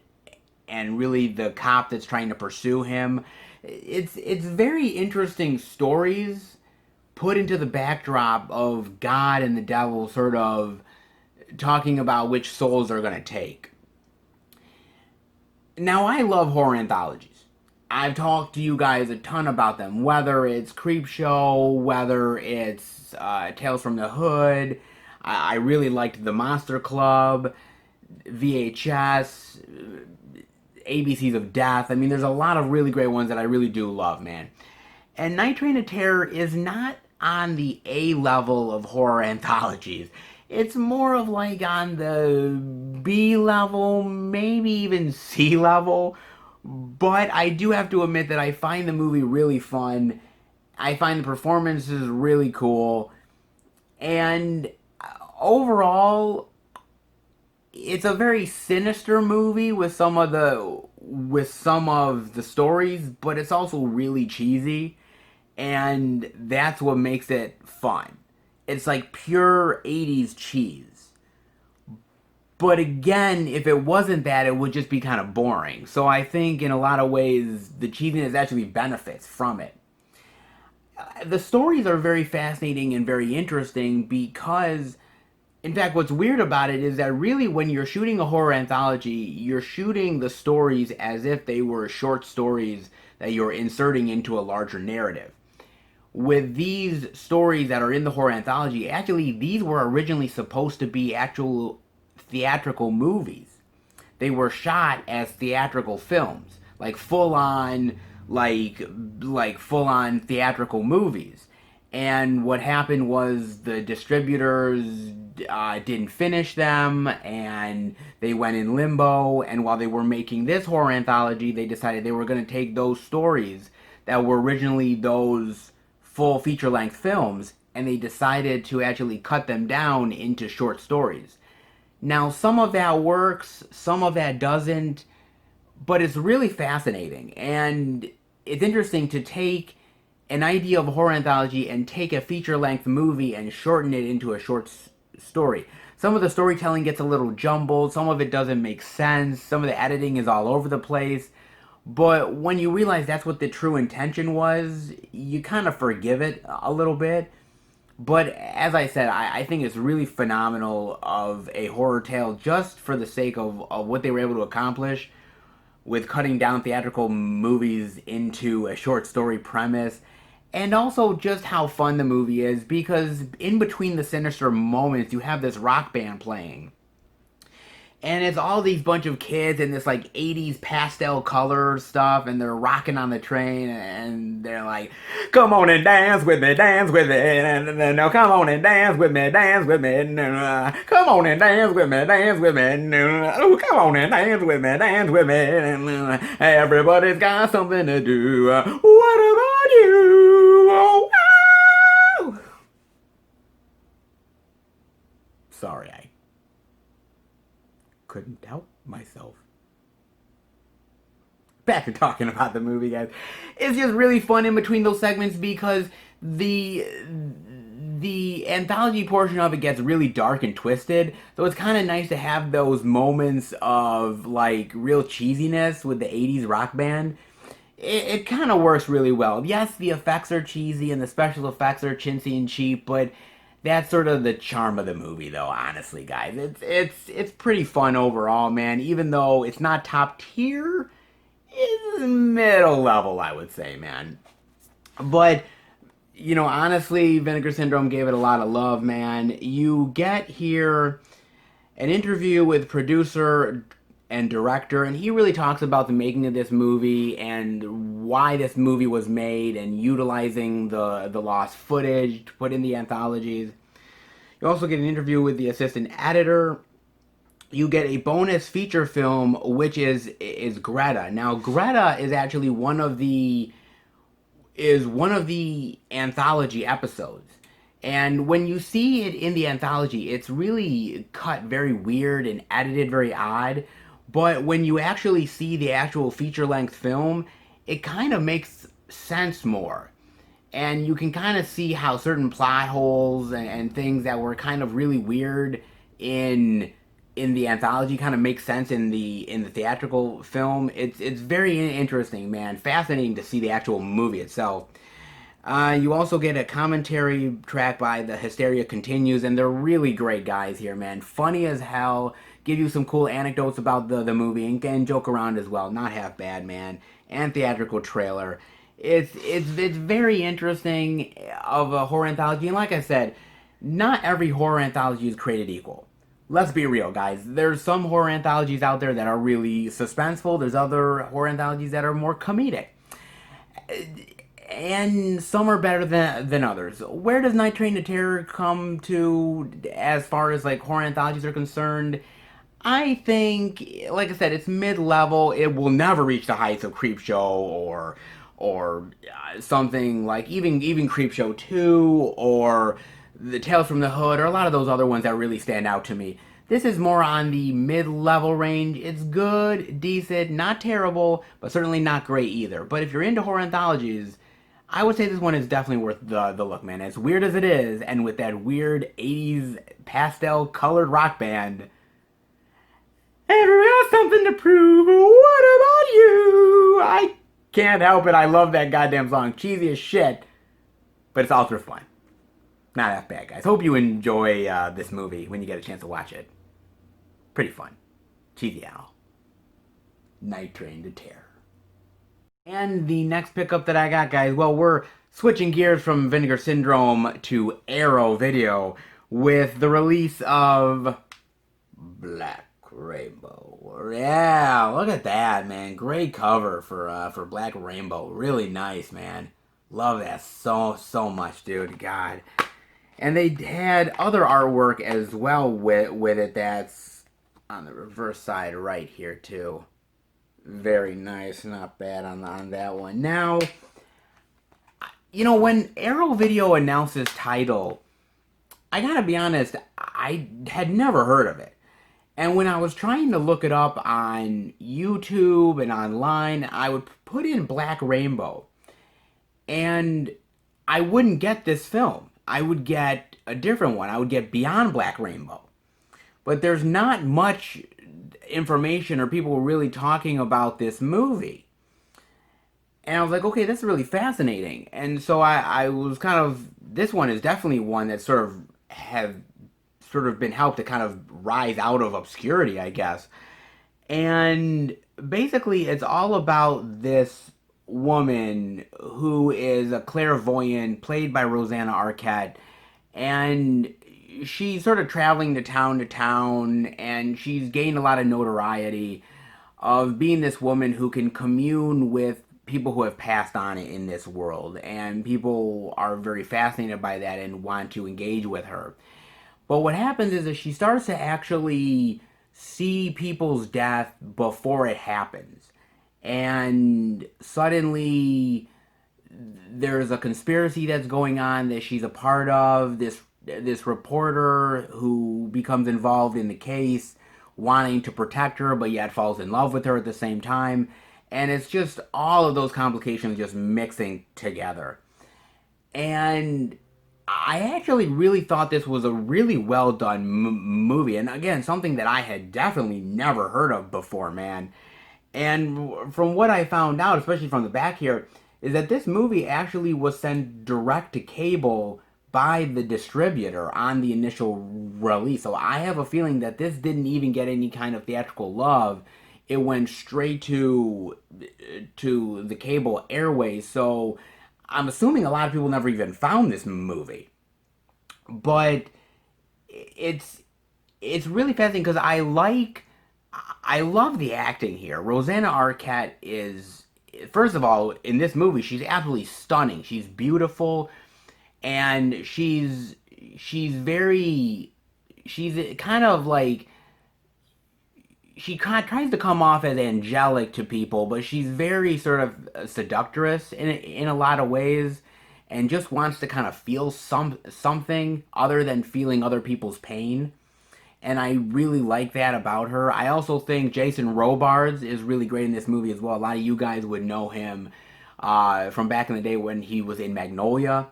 really the cop that's trying to pursue him. It's very interesting stories put into the backdrop of God and the devil sort of talking about which souls they're going to take. Now, I love horror anthologies. I've talked to you guys a ton about them, whether it's Creepshow, whether it's Tales from the Hood. I really liked The Monster Club, VHS, ABCs of Death. I mean, there's a lot of really great ones that I really do love, man. And Nitrate and Tear is not on the A level of horror anthologies. It's more of like on the B level, maybe even C level. But I do have to admit that I find the movie really fun. I find the performances really cool. And overall, it's a very sinister movie with some of the stories, but it's also really cheesy, and that's what makes it fun. It's like pure 80s cheese. But again, if it wasn't that, it would just be kind of boring. So I think in a lot of ways, the cheesiness actually benefits from it. The stories are very fascinating and very interesting because, in fact, what's weird about it is that really when you're shooting a horror anthology, you're shooting the stories as if they were short stories that you're inserting into a larger narrative. With these stories that are in the horror anthology, actually, these were originally supposed to be actual theatrical movies. They were shot as theatrical films, like full on theatrical movies. And what happened was the distributors didn't finish them, and they went in limbo. And while they were making this horror anthology, they decided they were going to take those stories that were originally those full feature length films, and they decided to actually cut them down into short stories. Now, some of that works, some of that doesn't, but it's really fascinating. And it's interesting to take an idea of a horror anthology and take a feature length movie and shorten it into a short story. Some of the storytelling gets a little jumbled, some of it doesn't make sense, some of the editing is all over the place. But when you realize that's what the true intention was, you kind of forgive it a little bit. But as I said, I think it's really phenomenal of a horror tale just for the sake of what they were able to accomplish with cutting down theatrical movies into a short story premise. And also just how fun the movie is, because in between the sinister moments, you have this rock band playing. And it's all these bunch of kids in this like 80s pastel color stuff, and they're rocking on the train, and they're like, come on and dance with me, and now come on and dance with me, come on and dance with me, come on and dance with me, everybody's got something to do. What about you? Oh, wow. Sorry, couldn't help myself. Back to talking about the movie, guys. It's just really fun in between those segments because the anthology portion of it gets really dark and twisted. So it's kind of nice to have those moments of like real cheesiness with the 80s rock band. It kind of works really well. Yes, the effects are cheesy and the special effects are chintzy and cheap, but that's sort of the charm of the movie, though. Honestly, guys, it's pretty fun overall, man. Even though it's not top tier, it's middle level, I would say, man. But honestly, Vinegar Syndrome gave it a lot of love, man. You get here an interview with producer and director, and he really talks about the making of this movie and why this movie was made and utilizing the lost footage to put in the anthologies. You also get an interview with the assistant editor. You get a bonus feature film, which is Greta. Now, Greta is actually one of the anthology episodes. And when you see it in the anthology, it's really cut very weird and edited very odd. But when you actually see the actual feature-length film, it kind of makes sense more. And you can kind of see how certain plot holes and things that were kind of really weird in the anthology kind of make sense in the theatrical film. It's very interesting, man. Fascinating to see the actual movie itself. You also get a commentary track by The Hysteria Continues, and they're really great guys here, man. Funny as hell. Give you some cool anecdotes about the movie and joke around as well. Not half bad, man. And theatrical trailer. It's very interesting of a horror anthology, and like I said, not every horror anthology is created equal. Let's be real, guys. There's some horror anthologies out there that are really suspenseful. There's other horror anthologies that are more comedic. And some are better than others. Where does Nitrate and Tear come to as far as like horror anthologies are concerned? I think, like I said, it's mid-level. It will never reach the heights of Creepshow or something like even Creepshow 2 or the Tales from the Hood or a lot of those other ones that really stand out to me. This is more on the mid-level range. It's good, decent, not terrible, but certainly not great either. But if you're into horror anthologies, I would say this one is definitely worth the look, man. As weird as it is, and with that weird 80s pastel colored rock band, ever got something to prove? What about you? I can't help it. I love that goddamn song. Cheesy as shit, but it's ultra fun. Not that bad, guys. Hope you enjoy this movie when you get a chance to watch it. Pretty fun. Cheesy Al. Nitrate and Tear. And the next pickup that I got, guys, well, we're switching gears from Vinegar Syndrome to Arrow Video with the release of Black Rainbow. Yeah, look at that, man. Great cover for Black Rainbow. Really nice, man. Love that so much, dude. God. And they had other artwork as well with it that's on the reverse side right here, too. Very nice. Not bad on that one. Now, when Arrow Video announced this title, I gotta be honest, I had never heard of it. And when I was trying to look it up on YouTube and online, I would put in Black Rainbow. And I wouldn't get this film. I would get a different one. I would get Beyond Black Rainbow. But there's not much information or people really talking about this movie. And I was like, okay, that's really fascinating. And so I was kind of, this one is definitely one that have been helped to kind of rise out of obscurity, I guess. And basically it's all about this woman who is a clairvoyant played by Rosanna Arquette, and she's sort of traveling to town, and she's gained a lot of notoriety of being this woman who can commune with people who have passed on in this world, and people are very fascinated by that and want to engage with her. But what happens is that she starts to actually see people's death before it happens. And suddenly there's a conspiracy that's going on that she's a part of. This reporter who becomes involved in the case wanting to protect her, but yet falls in love with her at the same time. And it's just all of those complications just mixing together. And I actually really thought this was a really well done movie. And again, something that I had definitely never heard of before, man. And from what I found out, especially from the back here, is that this movie actually was sent direct to cable by the distributor on the initial release. So I have a feeling that this didn't even get any kind of theatrical love. It went straight to the cable airways. So I'm assuming a lot of people never even found this movie. But it's it's really fascinating because I love the acting here. Rosanna Arquette is, first of all, in this movie, she's absolutely stunning. She's beautiful, and she's very, she's kind of like, she kind of tries to come off as angelic to people, but she's very sort of seductress in a lot of ways, and just wants to kind of feel something other than feeling other people's pain. And I really like that about her. I also think Jason Robards is really great in this movie as well. A lot of you guys would know him from back in the day when he was in Magnolia.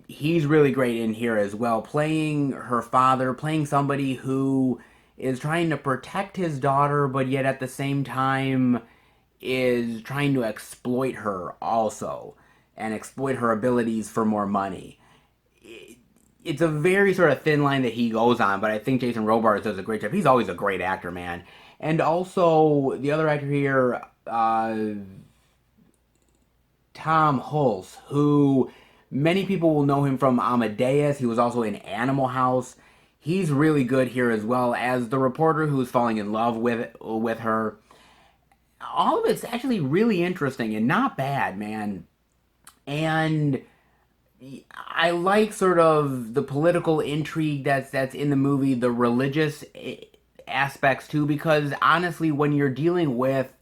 He's really great in here as well, playing her father, playing somebody who is trying to protect his daughter, but yet at the same time is trying to exploit her also, and exploit her abilities for more money. It's a very sort of thin line that he goes on, but I think Jason Robards does a great job. He's always a great actor, man. And also, the other actor here, Tom Hulce, who many people will know him from Amadeus. He was also in Animal House. He's really good here as well as the reporter who's falling in love with her. All of it's actually really interesting and not bad, man. And I like sort of the political intrigue that's in the movie, the religious aspects too, because honestly, when you're dealing with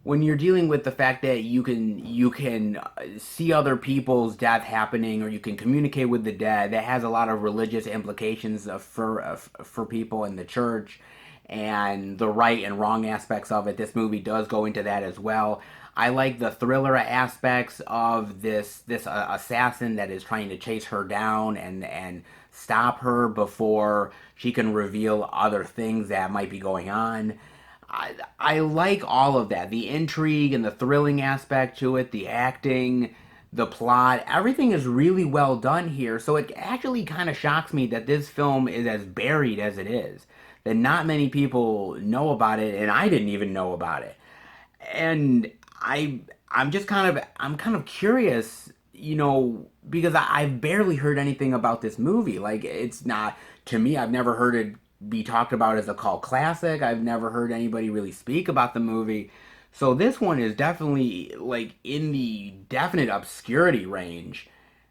the fact that you can see other people's death happening, or you can communicate with the dead, that has a lot of religious implications for people in the church, and the right and wrong aspects of it. This movie does go into that as well. I like the thriller aspects of this assassin that is trying to chase her down and stop her before she can reveal other things that might be going on. I like all of that. The intrigue and the thrilling aspect to it, the acting, the plot, everything is really well done here. So it actually kind of shocks me that this film is as buried as it is. That not many people know about it, and I didn't even know about it. And I'm kind of curious, because I've barely heard anything about this movie. Like, it's not, to me, I've never heard it be talked about as a cult classic. I've never heard anybody really speak about the movie. So this one is definitely like in the definite obscurity range.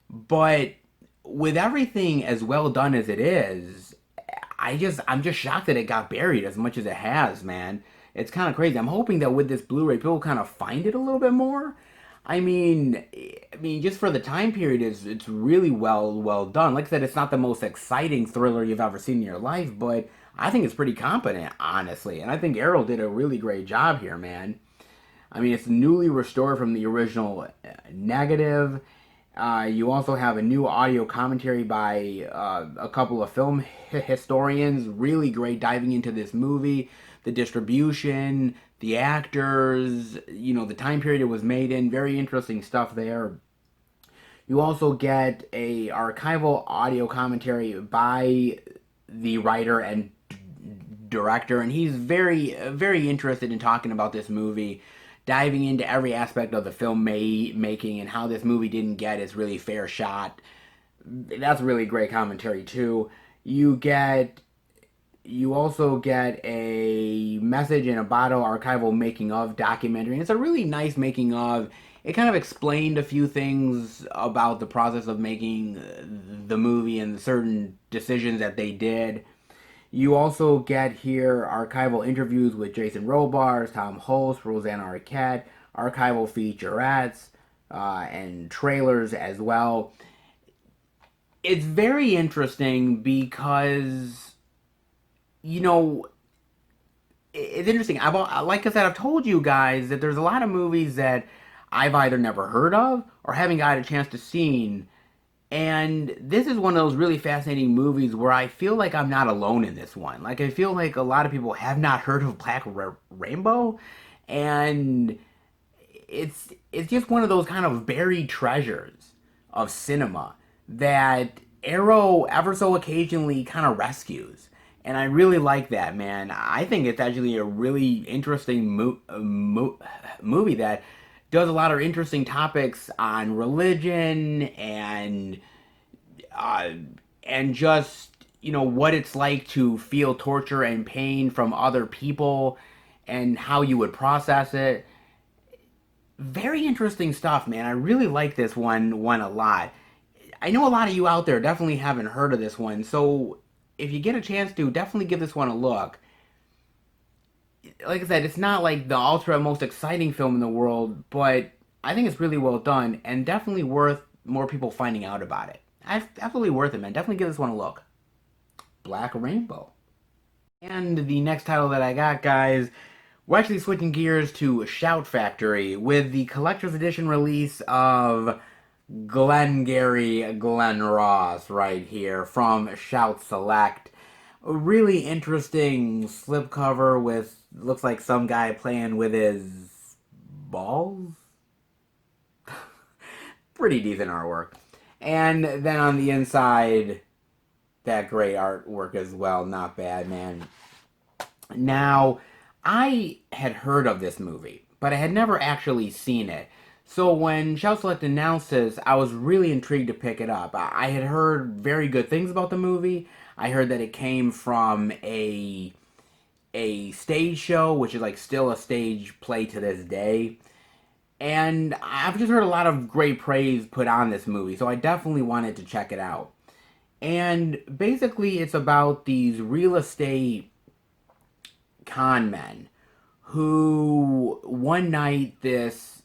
But with everything as well done as it is, I'm just shocked that it got buried as much as it has, man. It's kind of crazy. I'm hoping that with this Blu-ray, people kind of find it a little bit more. Just for the time period, it's really well done. Like I said, it's not the most exciting thriller you've ever seen in your life, but I think it's pretty competent, honestly. And I think Errol did a really great job here, man. It's newly restored from the original negative. You also have a new audio commentary by a couple of film historians. Really great diving into this movie, the distribution, the actors, the time period it was made in. Very interesting stuff there. You also get a archival audio commentary by the writer and director, and he's very interested in talking about this movie, diving into every aspect of the film making and how this movie didn't get its really fair shot. That's really great commentary too. You also get a message in a bottle archival making of documentary. And it's a really nice making of. It kind of explained a few things about the process of making the movie and certain decisions that they did. You also get here archival interviews with Jason Robards, Tom Hulce, Rosanna Arquette, archival featurettes, and trailers as well. It's very interesting because, it's interesting. Like I said, I've told you guys that there's a lot of movies that I've either never heard of or haven't got a chance to see. And this is one of those really fascinating movies where I feel like I'm not alone in this one. Like I feel like a lot of people have not heard of Rainbow, and it's just one of those kind of buried treasures of cinema that Arrow ever so occasionally kind of rescues. And I really like that, man. I think it's actually a really interesting movie that does a lot of interesting topics on religion uh, and just what it's like to feel torture and pain from other people and how you would process it. Very interesting stuff, man. I really like this one a lot. I know a lot of you out there definitely haven't heard of this one, so if you get a chance to, definitely give this one a look. Like I said, it's not like the ultra most exciting film in the world, but I think it's really well done and definitely worth more people finding out about it. Absolutely worth it, man. Definitely give this one a look. Black Rainbow. And the next title that I got, guys, we're actually switching gears to Shout Factory with the collector's edition release of Glengarry Glen Ross right here from Shout Select. A really interesting slipcover with looks like some guy playing with his balls. Pretty decent artwork. And then on the inside, that great artwork as well. Not bad, man. Now, I had heard of this movie, but I had never actually seen it. So when Shout Select announced this, I was really intrigued to pick it up. I had heard very good things about the movie. I heard that it came from a stage show, which is like still a stage play to this day. And I've just heard a lot of great praise put on this movie, so I definitely wanted to check it out. And basically, it's about these real estate con men who one night this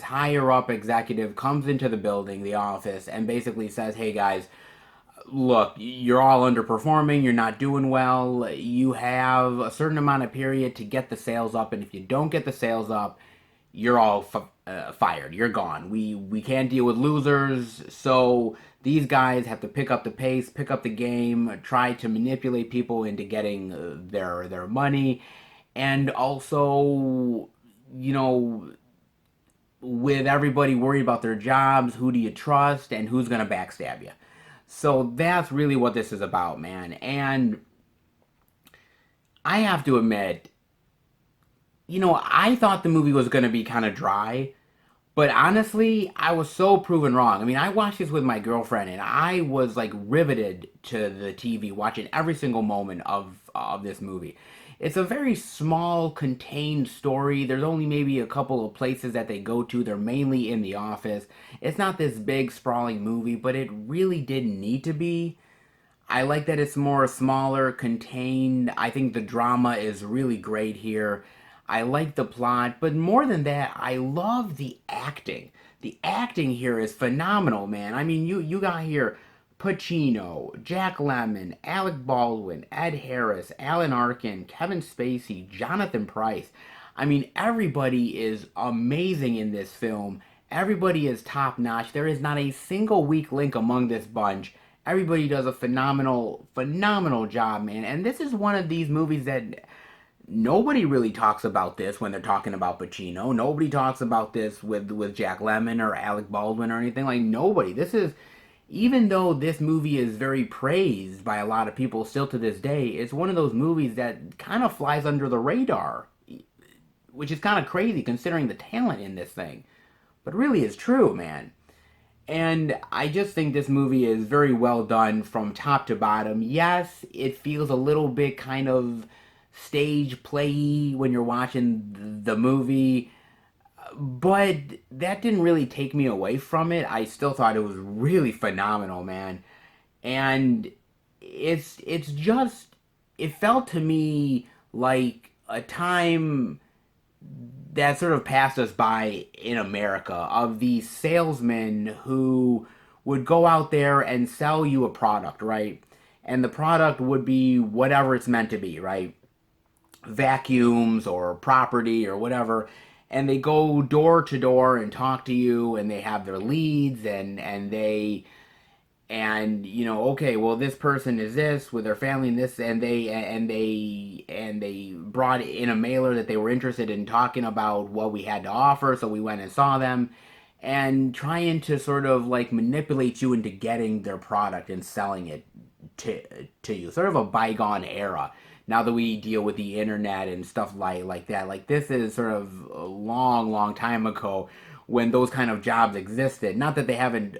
higher up executive comes into the building, the office, and basically says, "Hey guys, look, you're all underperforming, you're not doing well, you have a certain amount of period to get the sales up, and if you don't get the sales up, you're all fired, you're gone. We can't deal with losers, so these guys have to pick up the pace, pick up the game, try to manipulate people into getting their money, and also, you know, with everybody worried about their jobs, who do you trust and who's going to backstab you?" So that's really what this is about, man. And I have to admit, I thought the movie was going to be kind of dry, but honestly, I was so proven wrong. I mean, I watched this with my girlfriend and I was like riveted to the TV watching every single moment of this movie. It's a very small, contained story. There's only maybe a couple of places that they go to. They're mainly in the office. It's not this big, sprawling movie, but it really didn't need to be. I like that it's more smaller, contained. I think the drama is really great here. I like the plot, but more than that, I love the acting. The acting here is phenomenal, man. I mean, you got here Pacino, Jack Lemmon, Alec Baldwin, Ed Harris, Alan Arkin, Kevin Spacey, Jonathan Pryce. I mean, everybody is amazing in this film. Everybody is top notch. There is not a single weak link among this bunch. Everybody does a phenomenal, phenomenal job, man. And this is one of these movies that nobody really talks about this when they're talking about Pacino. Nobody talks about this with Jack Lemmon or Alec Baldwin or anything. Like, nobody. This is, even though this movie is very praised by a lot of people still to this day, it's one of those movies that kind of flies under the radar, which is kind of crazy considering the talent in this thing. But really is true, man. And I just think this movie is very well done from top to bottom. Yes, it feels a little bit kind of stage play when you're watching the movie, but that didn't really take me away from it. I still thought it was really phenomenal, man. And it's just, it felt to me like a time that sort of passed us by in America, of these salesmen who would go out there and sell you a product, right? And the product would be whatever it's meant to be, right? vacuums or property or whatever, and they go door to door and talk to you, and they have their leads, and okay, well, this person is this with their family and this, and they brought in a mailer that they were interested in talking about what we had to offer, so we went and saw them, and trying to sort of like manipulate you into getting their product and selling it to you, sort of a bygone era. Now that we deal with the internet and stuff like that, like this is sort of a long time ago when those kind of jobs existed. Not that they haven't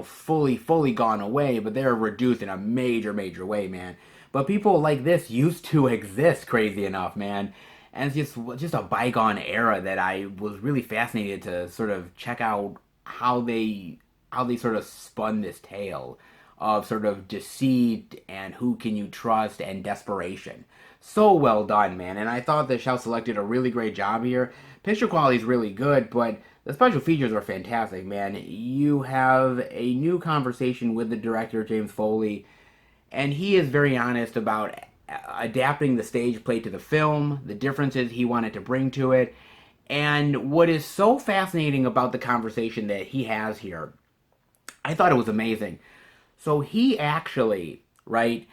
fully gone away, but they're reduced in a major way, man. But people like this used to exist, crazy enough, man. And it's just a bygone era that I was really fascinated to sort of check out how they sort of spun this tale of sort of deceit and who can you trust and desperation. So well done, man. And I thought the show selected a really great job here. Picture quality is really good, but the special features are fantastic, man. You have a new conversation with the director, James Foley, and he is very honest about adapting the stage play to the film, the differences he wanted to bring to it. And what is so fascinating about the conversation that he has here, I thought it was amazing. So he actually, right,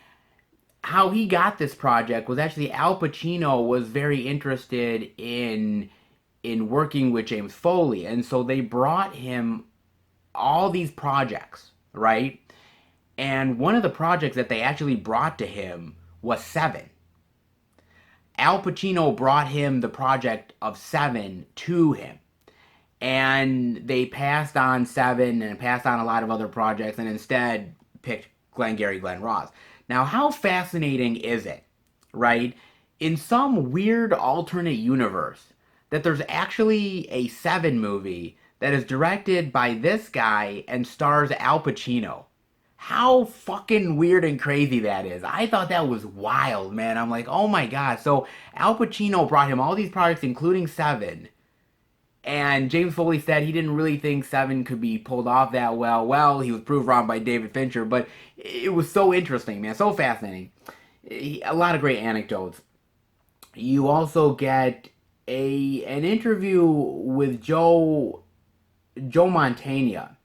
how he got this project was actually Al Pacino was very interested in working with James Foley, and so they brought him all these projects, right? And one of the projects that they actually brought to him was Seven. Al Pacino brought him the project of Seven to him, and they passed on Seven and passed on a lot of other projects, and instead picked Glenn Ross. Now, how fascinating is it, right? In some weird alternate universe, that there's actually a Seven movie that is directed by this guy and stars Al Pacino. How fucking weird and crazy that is. I thought that was wild, man. I'm like, oh my god. So Al Pacino brought him all these projects, including Seven. And James Foley said he didn't really think Seven could be pulled off that well. Well, he was proved wrong by David Fincher, but it was so interesting, man. So fascinating. A lot of great anecdotes. You also get an interview with Joe Mantegna.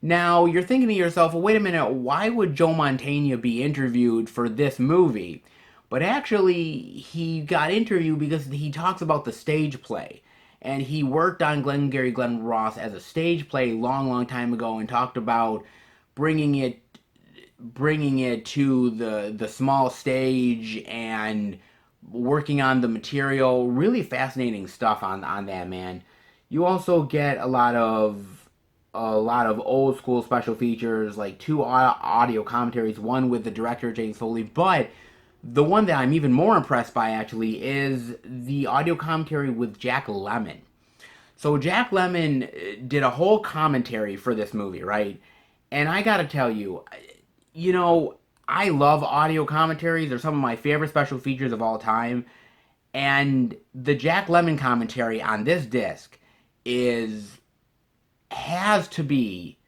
Now you're thinking to yourself, well, wait a minute, why would Joe Mantegna be interviewed for this movie? But actually, he got interviewed because he talks about the stage play. And he worked on Glenn Ross as a stage play long time ago and talked about bringing it to the small stage and working on the material. Really fascinating stuff on that, man. You also get a lot of old school special features, like two audio commentaries, one with the director James Foley, but the one that I'm even more impressed by actually is the audio commentary with Jack Lemmon. So Jack Lemmon did a whole commentary for this movie, right? And I gotta tell you, I love audio commentaries. They're some of my favorite special features of all time. And the Jack Lemmon commentary on this disc is has to be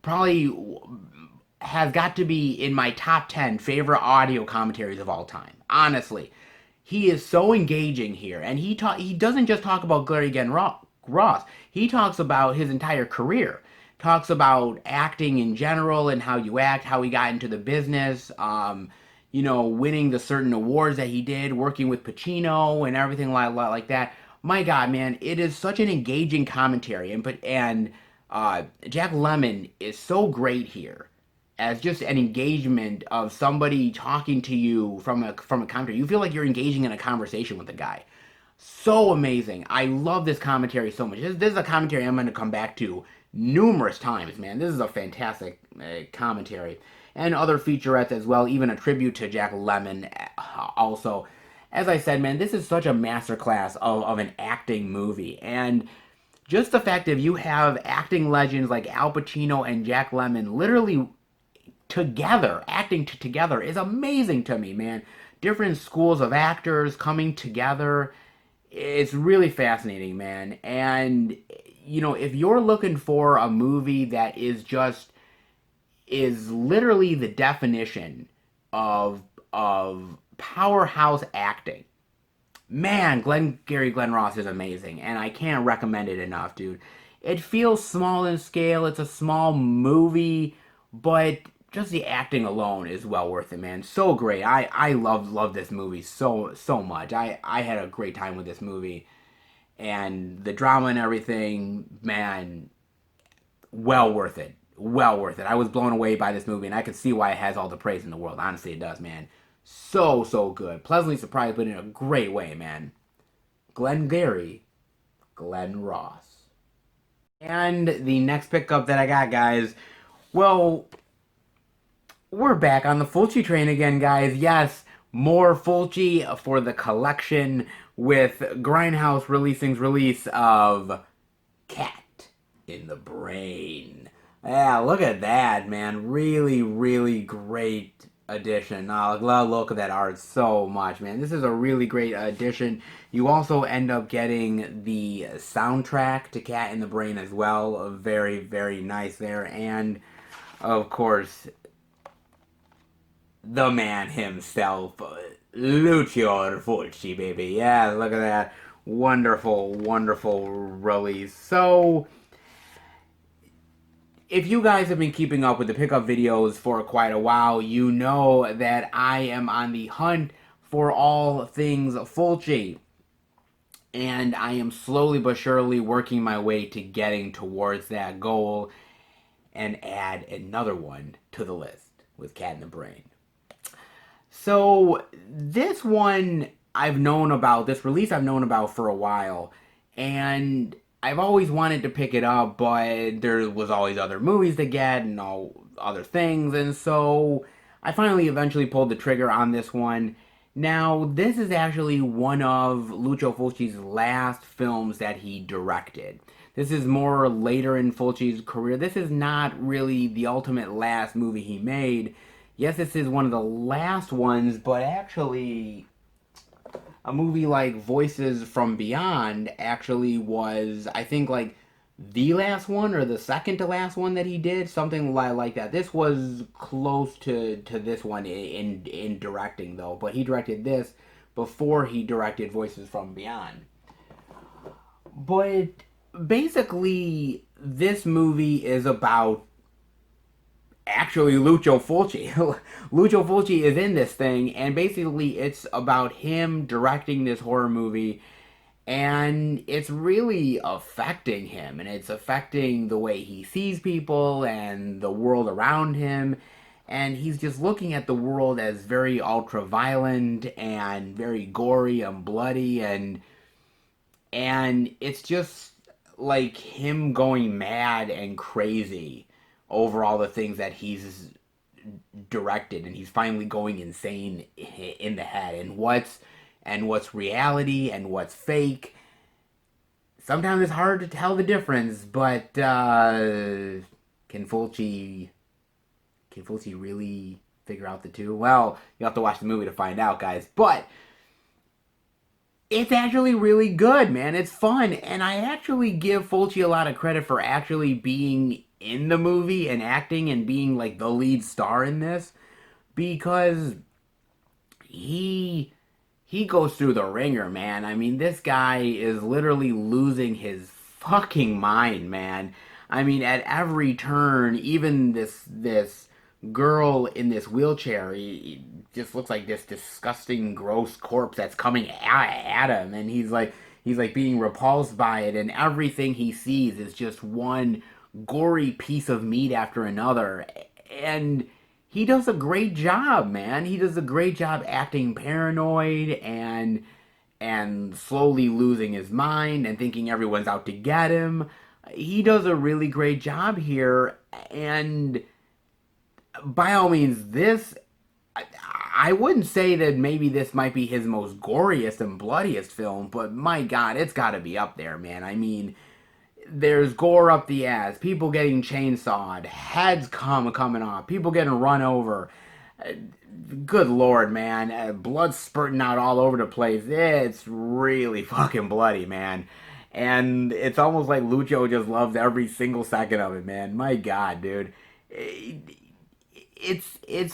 probably has got to be in my top 10 favorite audio commentaries of all time. Honestly, he is so engaging here, and he doesn't just talk about Glenn Ross. He talks about his entire career. Talks about acting in general and how you act, how he got into the business, winning the certain awards that he did, working with Pacino and everything like that. My God, man, it is such an engaging commentary, and Jack Lemmon is so great here as just an engagement of somebody talking to you from a commentary. You feel like you're engaging in a conversation with the guy. So amazing. I love this commentary so much. This is a commentary I'm going to come back to numerous times, man. This is a fantastic commentary. And other featurettes as well, even a tribute to Jack Lemmon also. As I said, man, this is such a masterclass of an acting movie. And just the fact that you have acting legends like Al Pacino and Jack Lemmon literally together, acting together, is amazing to me, man. Different schools of actors coming together. It's really fascinating, man. And, if you're looking for a movie that is literally the definition of powerhouse acting. Man, Glenn Ross is amazing, and I can't recommend it enough, dude. It feels small in scale. It's a small movie, but just the acting alone is well worth it, man. So great. I love this movie so much. I had a great time with this movie, and the drama and everything, man, well worth it. Well worth it. I was blown away by this movie, and I can see why it has all the praise in the world. Honestly, it does, man. So good. Pleasantly surprised, but in a great way, man. Glengarry, Glenn Ross. And the next pickup that I got, guys, well, we're back on the Fulci train again, guys. Yes, more Fulci for the collection with Grindhouse releasing's release of Cat in the Brain. Yeah, look at that, man. Really great addition. I love look at that art so much, man. This is a really great addition. You also end up getting the soundtrack to Cat in the Brain as well. Very nice there. And, of course, the man himself, Lucio Fulci, baby. Yeah, look at that. Wonderful release. So, if you guys have been keeping up with the pickup videos for quite a while, you know that I am on the hunt for all things Fulci. And I am slowly but surely working my way to getting towards that goal and add another one to the list with Cat in the Brain. So, this one I've known about, this release I've known about for a while, and I've always wanted to pick it up, but there was always other movies to get and all other things, and so I finally eventually pulled the trigger on this one. Now, this is actually one of Lucio Fulci's last films that he directed. This is more later in Fulci's career. This is not really the ultimate last movie he made. Yes, this is one of the last ones, but actually, a movie like Voices from Beyond actually was, I think, like the last one or the second to last one that he did, something like that. This was close to this one in directing, though, but he directed this before he directed Voices from Beyond. But basically, this movie is about actually Lucio Fulci. Lucio Fulci is in this thing, and basically it's about him directing this horror movie, and it's really affecting him, and it's affecting the way he sees people and the world around him, and he's just looking at the world as very ultra violent and very gory and bloody, and it's just like him going mad and crazy over all the things that he's directed, and he's finally going insane in the head, and what's reality and what's fake. Sometimes it's hard to tell the difference, but can Fulci really figure out the two? Well, you have to watch the movie to find out, guys. But it's actually really good, man. It's fun, and I actually give Fulci a lot of credit for actually being in the movie and acting and being like the lead star in this, because he goes through the ringer, man. I mean, this guy is literally losing his fucking mind, man. I mean, at every turn, even this girl in this wheelchair, he just looks like this disgusting, gross corpse that's coming at him, and he's like being repulsed by it, and everything he sees is just one gory piece of meat after another, and he does a great job, man. He does a great job acting paranoid and slowly losing his mind and thinking everyone's out to get him. He does a really great job here, and by all means, I wouldn't say that maybe this might be his most goriest and bloodiest film, but my God, it's got to be up there, man. I mean, there's gore up the ass, people getting chainsawed, heads coming off, people getting run over. Good lord, man. Blood spurting out all over the place. It's really fucking bloody, man. And it's almost like Lucio just loves every single second of it, man. My God, dude. It's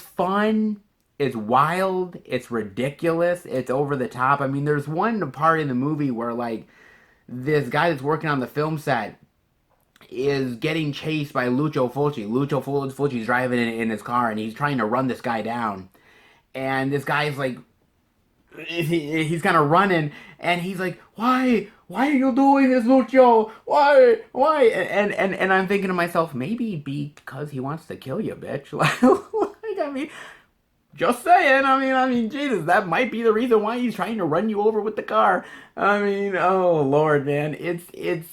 fun. it's wild, it's ridiculous, it's over the top. I mean, there's one part in the movie where like this guy that's working on the film set is getting chased by Lucio Fulci. Fulci's driving in his car and he's trying to run this guy down. And this guy's like, he's kind of running and he's like, why are you doing this, Lucio? Why? And I'm thinking to myself, maybe because he wants to kill you, bitch. Like, I mean, just saying. I mean, Jesus, that might be the reason why he's trying to run you over with the car. I mean, oh Lord, man, it's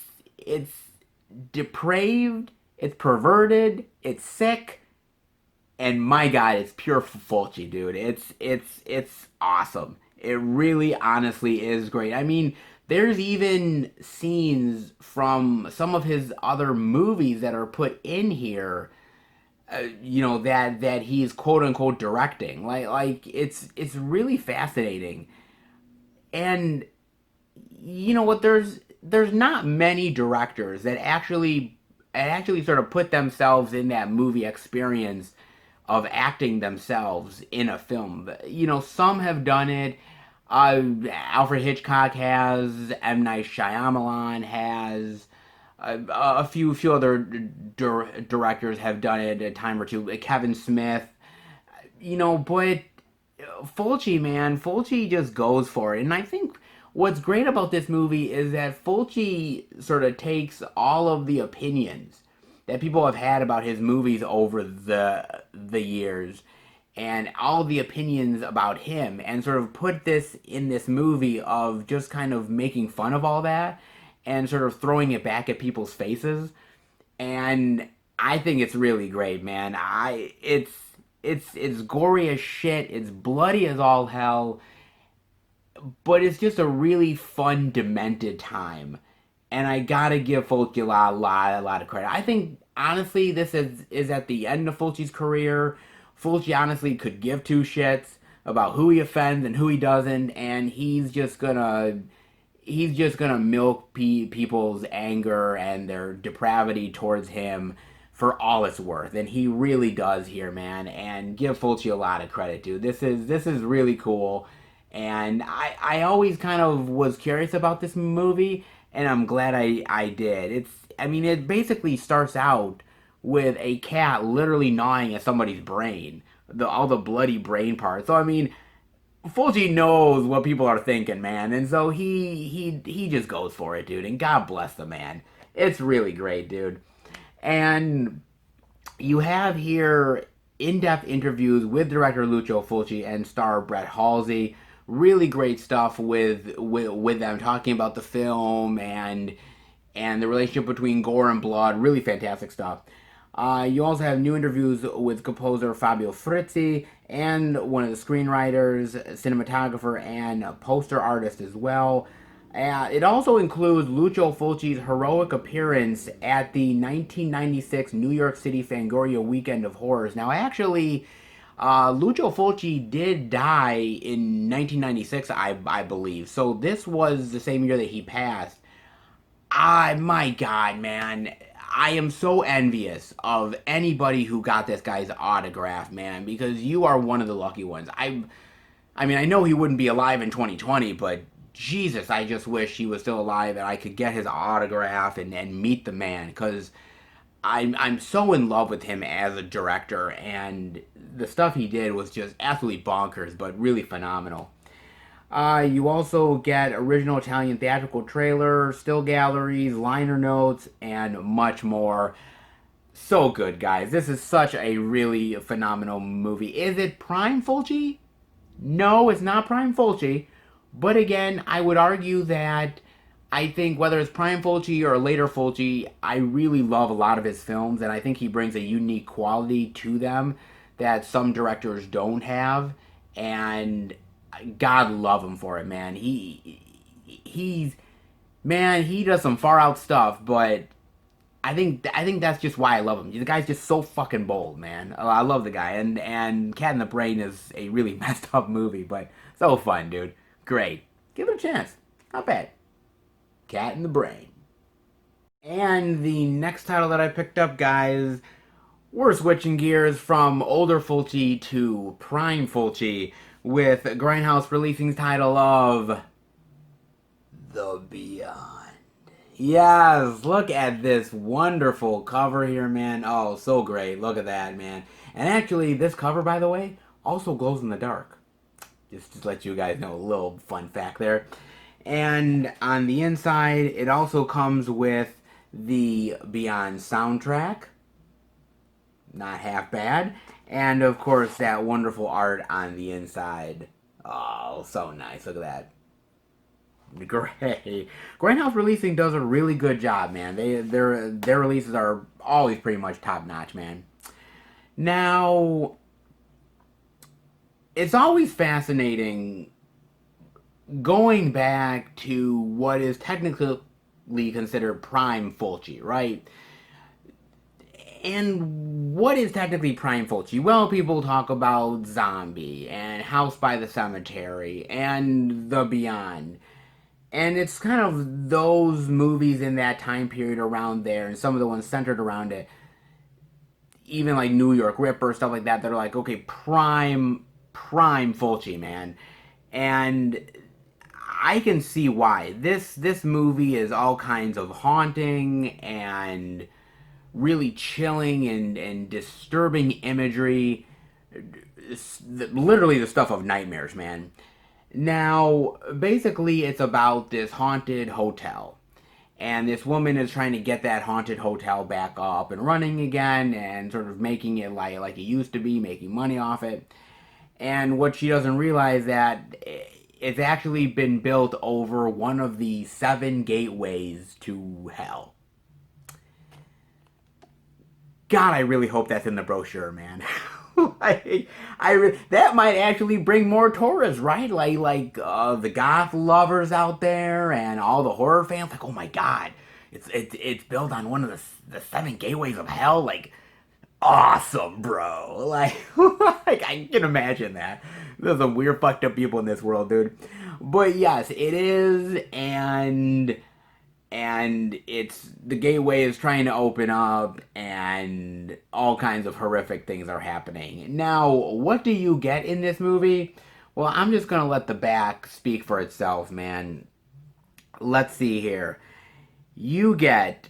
depraved, it's perverted, it's sick, and my God, it's pure Fulci, dude. It's awesome. It really, honestly, is great. I mean, there's even scenes from some of his other movies that are put in here, that he's quote unquote directing. Like it's really fascinating. And you know what? There's not many directors that actually sort of put themselves in that movie experience of acting themselves in a film. Some have done it. Alfred Hitchcock has. M. Night Shyamalan has. A few other directors have done it a time or two. Kevin Smith, but Fulci, man, Fulci just goes for it. And I think what's great about this movie is that Fulci sort of takes all of the opinions that people have had about his movies over the years and all the opinions about him and sort of put this in this movie of just kind of making fun of all that and sort of throwing it back at people's faces. And I think it's really great, man. It's gory as shit. It's bloody as all hell, but it's just a really fun, demented time. And I gotta give Fulci a lot of credit. I think honestly, this is at the end of Fulci's career. Fulci honestly could give two shits about who he offends and who he doesn't, and he's just gonna milk people's anger and their depravity towards him for all it's worth, and he really does here, man. And give Fulci a lot of credit, dude. This is really cool, and I always kind of was curious about this movie, and I'm glad I did. It basically starts out with a cat literally gnawing at somebody's brain, all the bloody brain parts. So I mean, Fulci knows what people are thinking, man, and so he just goes for it, dude. And God bless the man. It's really great, dude. And you have here in-depth interviews with director Lucio Fulci and star Brett Halsey. Really great stuff with them talking about the film and the relationship between gore and blood. Really fantastic stuff. You also have new interviews with composer Fabio Frizzi and one of the screenwriters, cinematographer, and poster artist as well. It also includes Lucio Fulci's heroic appearance at the 1996 New York City Fangoria Weekend of Horrors. Now, actually, Lucio Fulci did die in 1996, I believe. So this was the same year that he passed. My God, man. I am so envious of anybody who got this guy's autograph, man, because you are one of the lucky ones. I mean, I know he wouldn't be alive in 2020, but Jesus, I just wish he was still alive and I could get his autograph and meet the man, because I'm so in love with him as a director, and the stuff he did was just absolutely bonkers, but really phenomenal. You also get original Italian theatrical trailer, still galleries, liner notes, and much more. So good, guys. This is such a really phenomenal movie. Is it prime Fulci? No, it's not prime Fulci. But again, I would argue that I think whether it's prime Fulci or later Fulci, I really love a lot of his films, and I think he brings a unique quality to them that some directors don't have. And God love him for it, man. He's man, he does some far out stuff, but I think that's just why I love him. The guy's just so fucking bold, man. I love the guy, and Cat in the Brain is a really messed up movie, but so fun, dude. Great. Give it a chance. Not bad. Cat in the Brain. And the next title that I picked up, guys, We're switching gears from older Fulci to prime Fulci with Grindhouse releasing title of The Beyond. Yes, look at this wonderful cover here, man. Oh, so great. Look at that, man. And actually, this cover, by the way, also glows in the dark. Just to let you guys know a little fun fact there. And on the inside, it also comes with the Beyond soundtrack. Not half bad. And of course, that wonderful art on the inside. Oh, so nice. Look at that. Great. Grindhouse Releasing does a really good job, man. Their releases are always pretty much top notch, man. Now, it's always fascinating going back to what is technically considered prime Fulci, right? And what is technically prime Fulci? Well, people talk about Zombie and House by the Cemetery and The Beyond. And it's kind of those movies in that time period around there, and some of the ones centered around it, even like New York Ripper, stuff like that, that are like, okay, prime Fulci, man. And I can see why. This movie is all kinds of haunting and really chilling and disturbing imagery. Literally the stuff of nightmares, man. Now, basically, it's about this haunted hotel. And this woman is trying to get that haunted hotel back up and running again and sort of making it like it used to be, making money off it. And what she doesn't realize that it's actually been built over one of the 7 gateways to hell. God, I really hope that's in the brochure, man. That might actually bring more tourists, right? Like the goth lovers out there and all the horror fans. Like, oh my God, it's built on one of the 7 gateways of hell. Like, awesome, bro. Like I can imagine that. There's some weird, fucked up people in this world, dude. But yes, it is, and it's the gateway is trying to open up and all kinds of horrific things are happening. Now, what do you get in this movie? Well, I'm just gonna let the back speak for itself, man. Let's see here. You get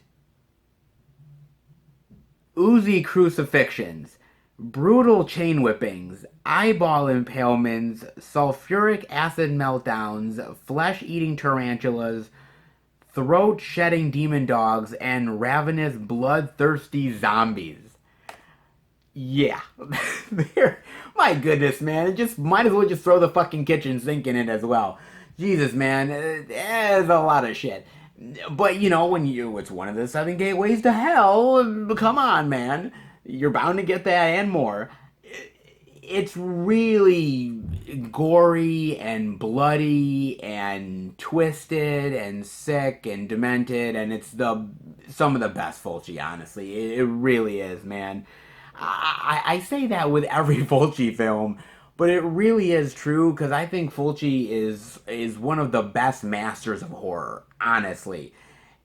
oozy crucifixions, brutal chain whippings, eyeball impalements, sulfuric acid meltdowns, flesh eating tarantulas, throat shedding demon dogs, and ravenous bloodthirsty zombies. Yeah. My goodness, man. It just might as well just throw the fucking kitchen sink in it as well. Jesus, man. There's a lot of shit. But you know, it's one of the 7 gateways to hell, come on, man. You're bound to get that and more. It's really gory and bloody and twisted and sick and demented, and it's some of the best Fulci, honestly. It really is, man. I say that with every Fulci film, but it really is true because I think Fulci is one of the best masters of horror, honestly.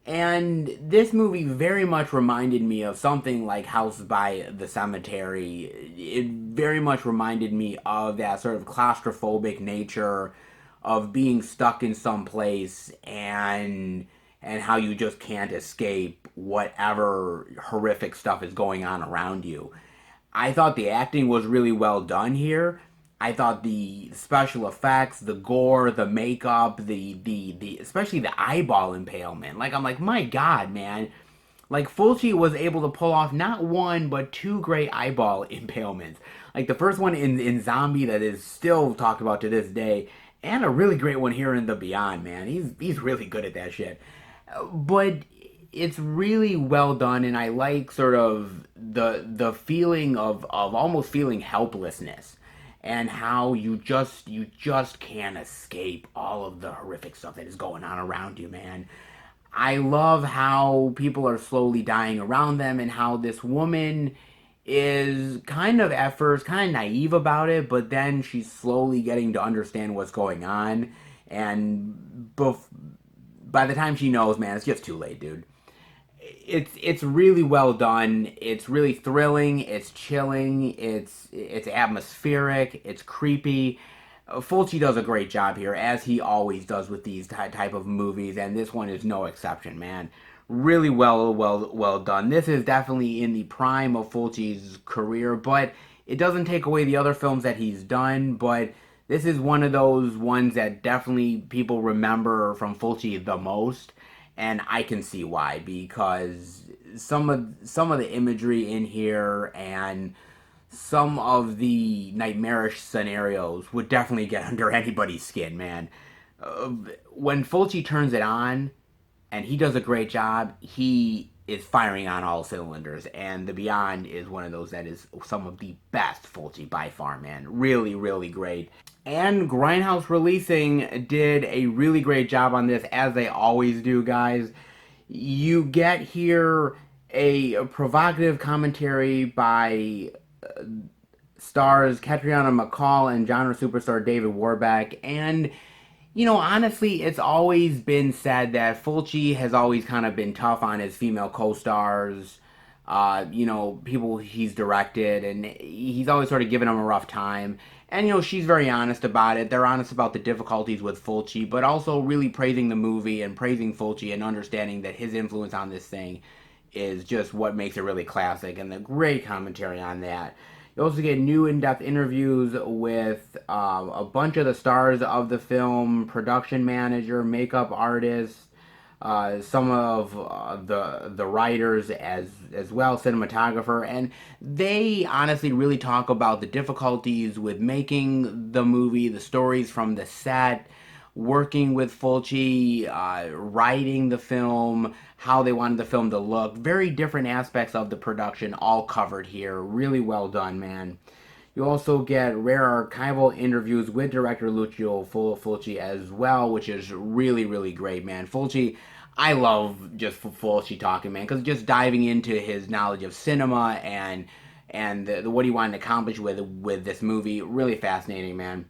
And this movie very much reminded me of something like House by the Cemetery. It very much reminded me of that sort of claustrophobic nature of being stuck in some place and how you just can't escape whatever horrific stuff is going on around you. I thought the acting was really well done here. I thought the special effects, the gore, the makeup, the especially the eyeball impalement. Like, I'm like, my God, man. Like, Fulci was able to pull off not one but 2 great eyeball impalements. Like the first one in Zombie that is still talked about to this day, and a really great one here in The Beyond, man. He's really good at that shit. But it's really well done, and I like sort of the feeling of almost feeling helplessness and how you just can't escape all of the horrific stuff that is going on around you, man. I love how people are slowly dying around them and how this woman is kind of at first kind of naive about it, but then she's slowly getting to understand what's going on. And by the time she knows, man, it's just too late, dude. it's really well done. It's really thrilling. It's chilling. It's atmospheric. It's creepy. Fulci does a great job here, as he always does with these type of movies, and this one is no exception, man. Really well done. This is definitely in the prime of Fulci's career, but it doesn't take away the other films that he's done. But this is one of those ones that definitely people remember from Fulci the most, and I can see why, because some of the imagery in here and some of the nightmarish scenarios would definitely get under anybody's skin, man. Uh, when Fulci turns it on, and he does a great job, he is firing on all cylinders, and The Beyond is one of those that is some of the best Fulci by far, man. Really great. And Grindhouse Releasing did a really great job on this, as they always do, guys. You get here a provocative commentary by stars Catriona MacColl and genre superstar David Warbeck. And, honestly, it's always been said that Fulci has always kind of been tough on his female co-stars, people he's directed, and he's always sort of given them a rough time. And, she's very honest about it. They're honest about the difficulties with Fulci, but also really praising the movie and praising Fulci and understanding that his influence on this thing is just what makes it really classic, and the great commentary on that. You also get new in-depth interviews with a bunch of the stars of the film, production manager, makeup artist, some of the writers as well, cinematographer, and they honestly really talk about the difficulties with making the movie, the stories from the set, working with Fulci, writing the film, how they wanted the film to look. Very different aspects of the production all covered here. Really well done, man. You also get rare archival interviews with director Lucio Fulci as well, which is really great, man. Fulci, I love just Fulci talking, man, because just diving into his knowledge of cinema and what he wanted to accomplish with this movie, really fascinating, man.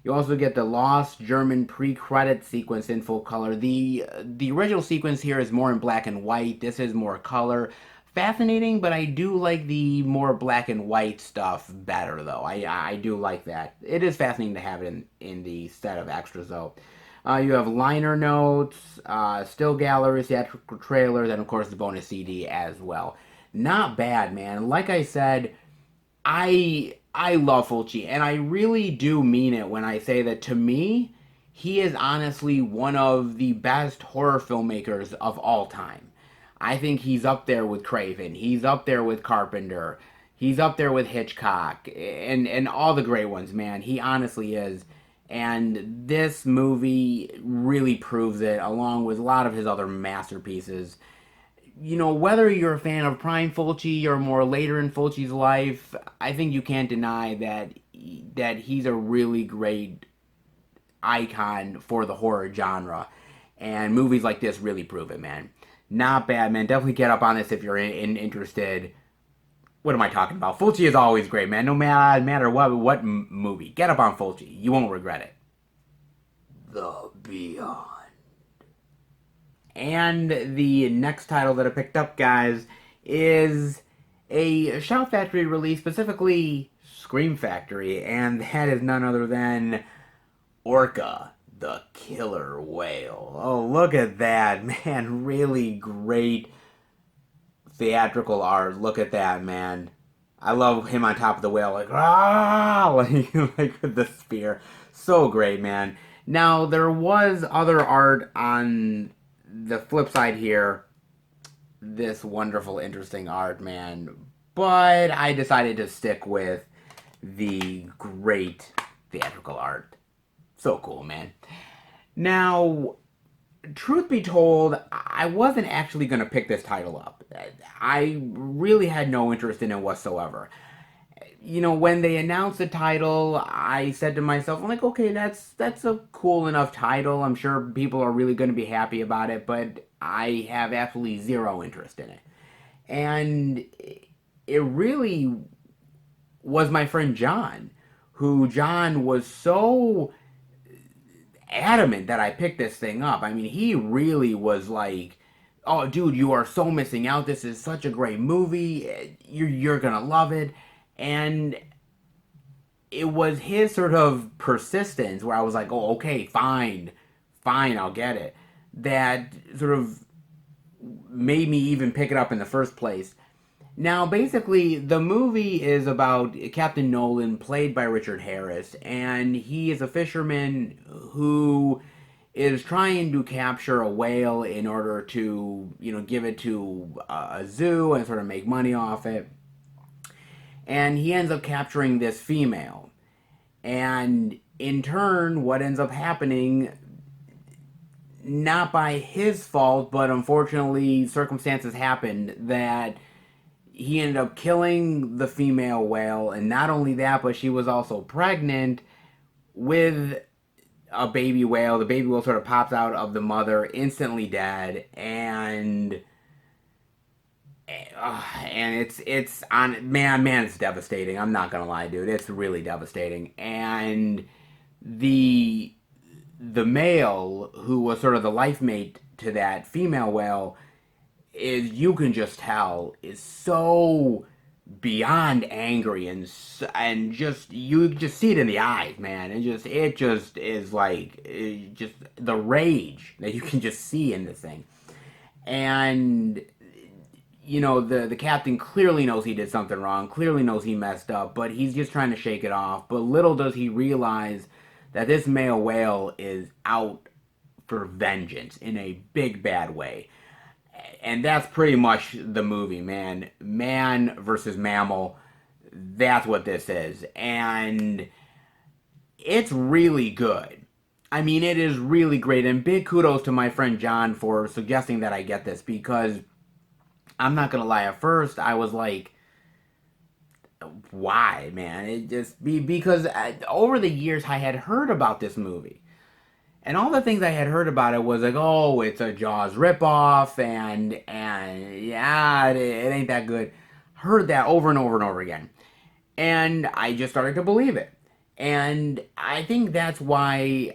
You also get the lost German pre-credit sequence in full color. The original sequence here is more in black and white. This is more color. Fascinating, but I do like the more black and white stuff better, though. I do like that. It is fascinating to have it in the set of extras, though. You have liner notes, still galleries, theatrical trailers, and of course the bonus CD as well. Not bad, man. Like I said, I love Fulci, and I really do mean it when I say that, to me, he is honestly one of the best horror filmmakers of all time. I think he's up there with Craven. He's up there with Carpenter. He's up there with Hitchcock and all the great ones, man. He honestly is. And this movie really proves it, along with a lot of his other masterpieces. Whether you're a fan of Prime Fulci or more later in Fulci's life, I think you can't deny that he's a really great icon for the horror genre. And movies like this really prove it, man. Not bad, man. Definitely get up on this if you're interested. What am I talking about? Fulci is always great, man. No matter what movie. Get up on Fulci. You won't regret it. The Beyond. And the next title that I picked up, guys, is a Shout Factory release, specifically Scream Factory, and that is none other than Orca, the Killer Whale. Oh, look at that, man. Really great theatrical art. Look at that, man. I love him on top of the whale, like, ah, like with the spear. So great, man. Now, there was other art on the flip side here. This wonderful, interesting art, man. But I decided to stick with the great theatrical art. So cool, man. Now, truth be told, I wasn't actually going to pick this title up. I really had no interest in it whatsoever. When they announced the title, I said to myself, I'm like, okay, that's a cool enough title. I'm sure people are really going to be happy about it, but I have absolutely zero interest in it. And it really was my friend John was so adamant that I picked this thing up. I mean, he really was like oh, dude, you are so missing out. This is such a great movie. You're gonna love it. And it was his sort of persistence where I was like, oh, okay, fine, fine, I'll get it. That sort of made me even pick it up in the first place. Now, basically, the movie is about Captain Nolan, played by Richard Harris, and he is a fisherman who is trying to capture a whale in order to, give it to a zoo and sort of make money off it. And he ends up capturing this female. And in turn, what ends up happening, not by his fault, but unfortunately, circumstances happened that he ended up killing the female whale, and not only that, but she was also pregnant with a baby whale. The baby whale sort of pops out of the mother, instantly dead, and it's on man, it's devastating. I'm not gonna lie, dude, it's really devastating. And the the male who was sort of the life mate to that female whale is, you can just tell, is so beyond angry, and just, you just see it in the eyes, man. It just is like, just the rage that you can just see in this thing. And the captain clearly knows he did something wrong, clearly knows he messed up, but he's just trying to shake it off. But little does he realize that this male whale is out for vengeance in a big bad way. And that's pretty much the movie, man. Man versus mammal. That's what this is. And it's really good. I mean, it is really great. And big kudos to my friend John for suggesting that I get this, because I'm not going to lie, at first I was like, why, man? It just be because over the years I had heard about this movie. And all the things I had heard about it was like, oh, it's a Jaws ripoff, and yeah, it ain't that good. Heard that over and over and over again. And I just started to believe it. And I think that's why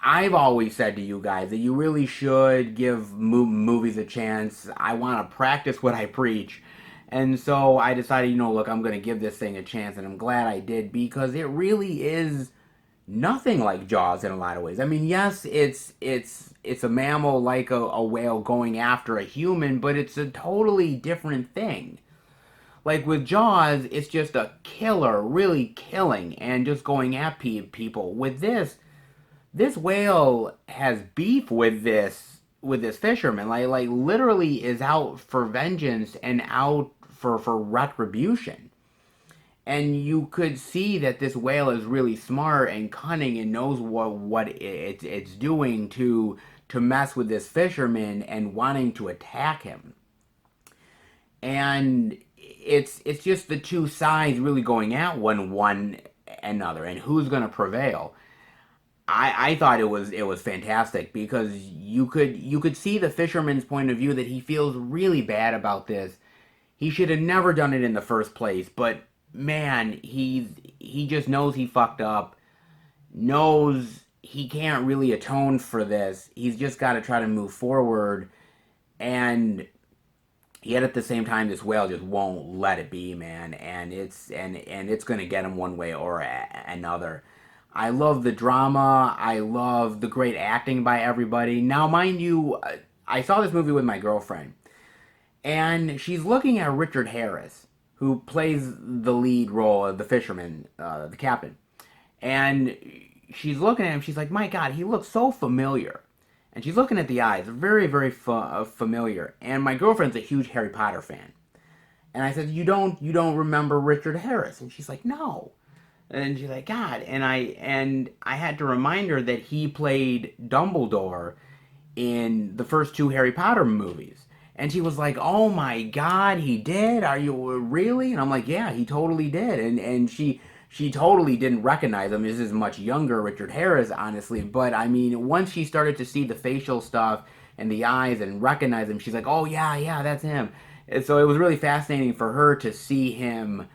I've always said to you guys that you really should give movies a chance. I want to practice what I preach. And so I decided, look, I'm going to give this thing a chance, and I'm glad I did, because it really is nothing like Jaws in a lot of ways. I mean, yes, it's a mammal like a whale going after a human, but it's a totally different thing. Like with Jaws, it's just a killer, really killing and just going at people. With this whale has beef with this fisherman. Like literally is out for vengeance and out for retribution. And you could see that this whale is really smart and cunning and knows what it's doing to mess with this fisherman and wanting to attack him. And it's just the two sides really going at one another, and who's going to prevail. I thought it was fantastic, because you could see the fisherman's point of view, that he feels really bad about this. He should have never done it in the first place, but man, he just knows he fucked up, knows he can't really atone for this. He's just got to try to move forward, and yet at the same time, this whale just won't let it be, man. And it's gonna get him one way or another. I love the drama. I love the great acting by everybody. Now, mind you, I saw this movie with my girlfriend, and she's looking at Richard Harris, who plays the lead role of the fisherman, the captain. And she's looking at him, she's like, my God, he looks so familiar. And she's looking at the eyes, very, very familiar. And my girlfriend's a huge Harry Potter fan. And I said, you don't remember Richard Harris? And she's like, no. And she's like, God. And I had to remind her that he played Dumbledore in the first two Harry Potter movies. And she was like, oh my God, he did? Are you really? And I'm like, yeah, he totally did. And she totally didn't recognize him. This is much younger Richard Harris, honestly. But I mean, once she started to see the facial stuff and the eyes and recognize him, she's like, oh yeah, that's him. And so it was really fascinating for her to see him,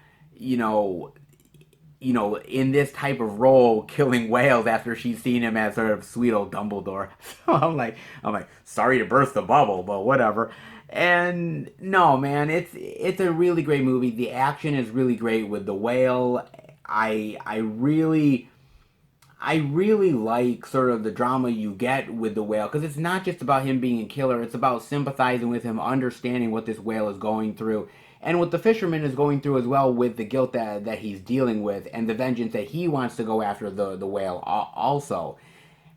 in this type of role, killing whales after she's seen him as sort of sweet old Dumbledore. So I'm like, sorry to burst the bubble, but whatever. And no, man, it's a really great movie. The action is really great with the whale. I really like sort of the drama you get with the whale, because it's not just about him being a killer. It's about sympathizing with him, understanding what this whale is going through, and what the fisherman is going through as well, with the guilt that he's dealing with, and the vengeance that he wants to go after the whale also.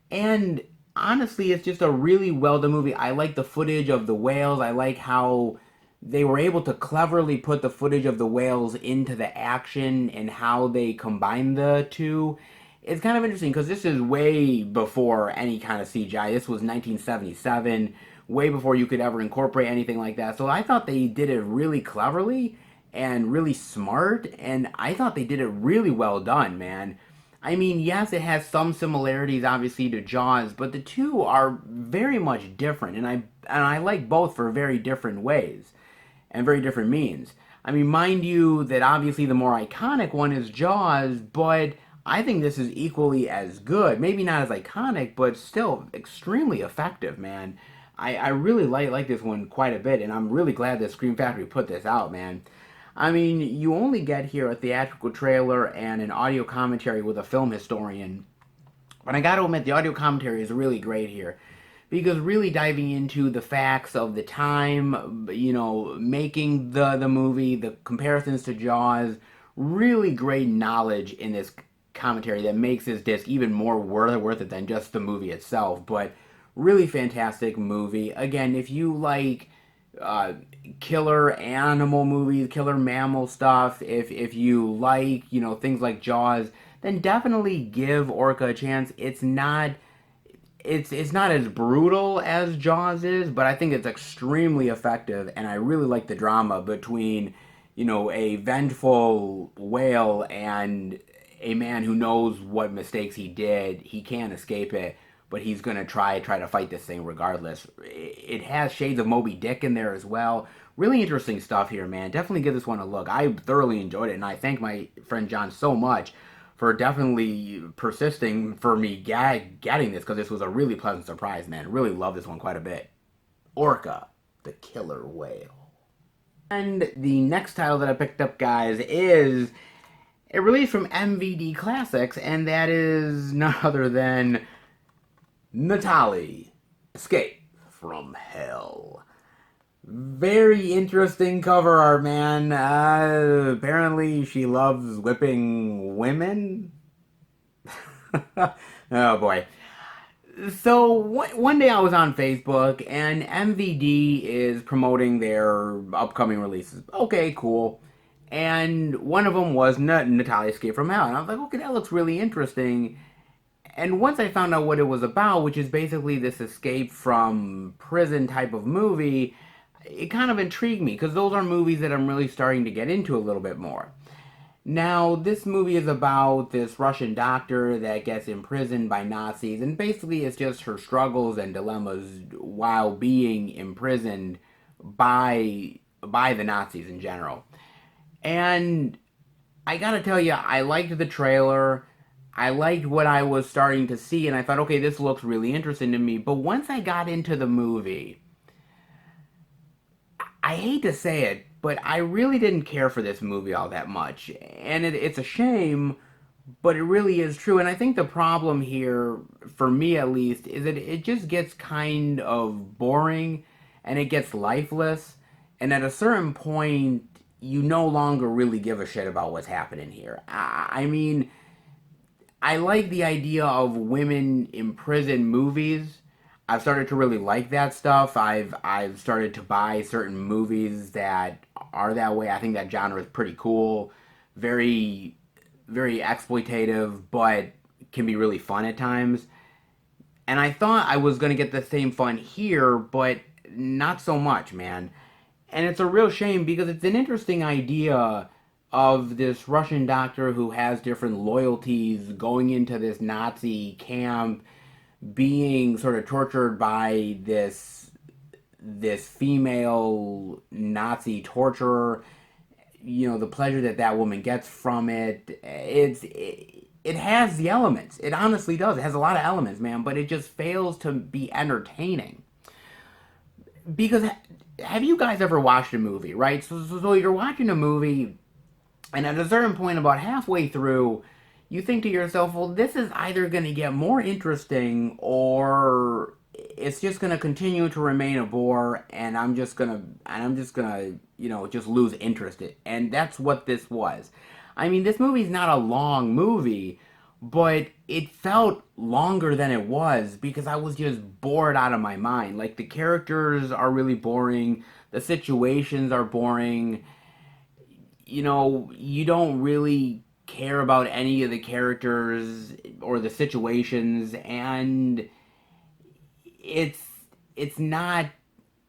And honestly, it's just a really well done movie. I like the footage of the whales. I like how they were able to cleverly put the footage of the whales into the action and how they combine the two. It's kind of interesting because this is way before any kind of CGI. This was 1977, way before you could ever incorporate anything like that. So I thought they did it really cleverly and really smart, and I thought they did it really well done, man. I mean, yes, it has some similarities, obviously, to Jaws, but the two are very much different, and I like both for very different ways and very different means. I mean, mind you, that obviously the more iconic one is Jaws, but I think this is equally as good. Maybe not as iconic, but still extremely effective, man. I really like this one quite a bit, and I'm really glad that Scream Factory put this out, man. I mean, you only get here a theatrical trailer and an audio commentary with a film historian. But I gotta admit, the audio commentary is really great here. Because really diving into the facts of the time, making the movie, the comparisons to Jaws, really great knowledge in this commentary that makes this disc even more worth it than just the movie itself. But really fantastic movie. Again, if you like uh, killer animal movies, killer mammal stuff, if you like, things like Jaws, then definitely give Orca a chance. It's not as brutal as Jaws is, but I think it's extremely effective, and I really like the drama between, a vengeful whale and a man who knows what mistakes he did. He can't escape it, but he's gonna try to fight this thing regardless. It has shades of Moby Dick in there as well. Really interesting stuff here, man. Definitely give this one a look. I thoroughly enjoyed it, and I thank my friend John so much for definitely persisting for me getting this, because this was a really pleasant surprise, man. Really love this one quite a bit. Orca, the killer whale. And the next title that I picked up, guys, is a release from MVD Classics, and that is none other than Natalie, Escape from Hell. Very interesting cover art, man. Apparently she loves whipping women. Oh boy. So one day I was on Facebook, and MVD is promoting their upcoming releases. Okay, cool. And one of them was Natalia Escape from Hell. And I was like, okay, that looks really interesting. And once I found out what it was about, which is basically this escape from prison type of movie, it kind of intrigued me, because those are movies that I'm really starting to get into a little bit more. Now, this movie is about this Russian doctor that gets imprisoned by Nazis, and basically it's just her struggles and dilemmas while being imprisoned by the Nazis in general. And I gotta tell you, I liked the trailer. I liked what I was starting to see, and I thought, okay, this looks really interesting to me. But once I got into the movie, I hate to say it, but I really didn't care for this movie all that much. And it's a shame, but it really is true. And I think the problem here, for me at least, is that it just gets kind of boring and it gets lifeless. And at a certain point, you no longer really give a shit about what's happening here. I mean, I like the idea of women in prison movies. I've started to really like that stuff. I've started to buy certain movies that are that way. I think that genre is pretty cool. Very very exploitative, but can be really fun at times. And I thought I was going to get the same fun here, but not so much, man. And it's a real shame, because it's an interesting idea of this Russian doctor who has different loyalties going into this Nazi camp, being sort of tortured by this female Nazi torturer, the pleasure that that woman gets from it. It has the elements. It honestly does. It has a lot of elements, man, but it just fails to be entertaining. Because have you guys ever watched a movie, right? So you're watching a movie, and at a certain point, about halfway through, you think to yourself, well, this is either going to get more interesting or it's just going to continue to remain a bore, and I'm just going to, just lose interest in it. And that's what this was. I mean, this movie's not a long movie, but it felt longer than it was because I was just bored out of my mind. Like, the characters are really boring, the situations are boring. You don't really care about any of the characters or the situations, and it's it's not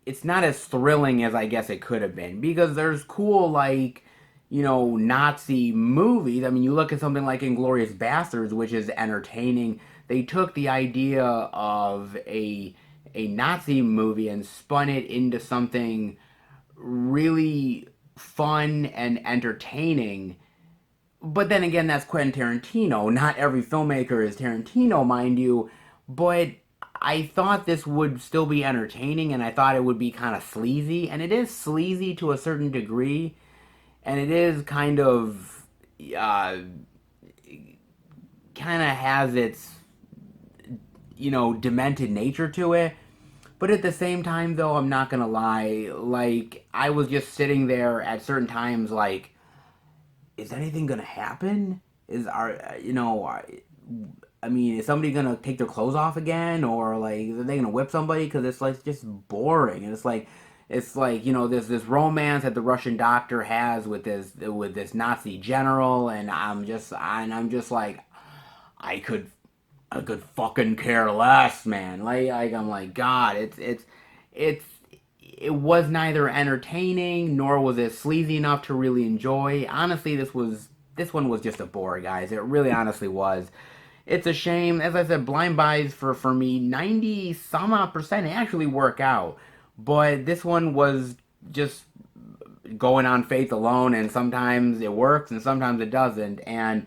it's not as thrilling as I guess it could have been, because there's cool, like, Nazi movies. I mean, you look at something like Inglourious Basterds, which is entertaining. They took the idea of a Nazi movie and spun it into something really fun and entertaining. But then again, that's Quentin Tarantino. Not every filmmaker is Tarantino, mind you. But I thought this would still be entertaining, and I thought it would be kind of sleazy. And it is sleazy to a certain degree. And it is uh, kind of has its, demented nature to it. But at the same time, though, I'm not gonna lie. Like, I was just sitting there at certain times, like, is anything gonna happen? I mean, is somebody gonna take their clothes off again, or like, are they gonna whip somebody? Because it's like just boring, and it's like this romance that the Russian doctor has with this Nazi general, and I'm just like, I could I could fucking care less, man. Like I'm like, God, it's it was neither entertaining nor was it sleazy enough to really enjoy. Honestly, this one was just a bore, guys. It really honestly was. It's a shame. As I said, blind buys for me, 90 some odd percent actually work out. But this one was just going on faith alone, and sometimes it works and sometimes it doesn't. And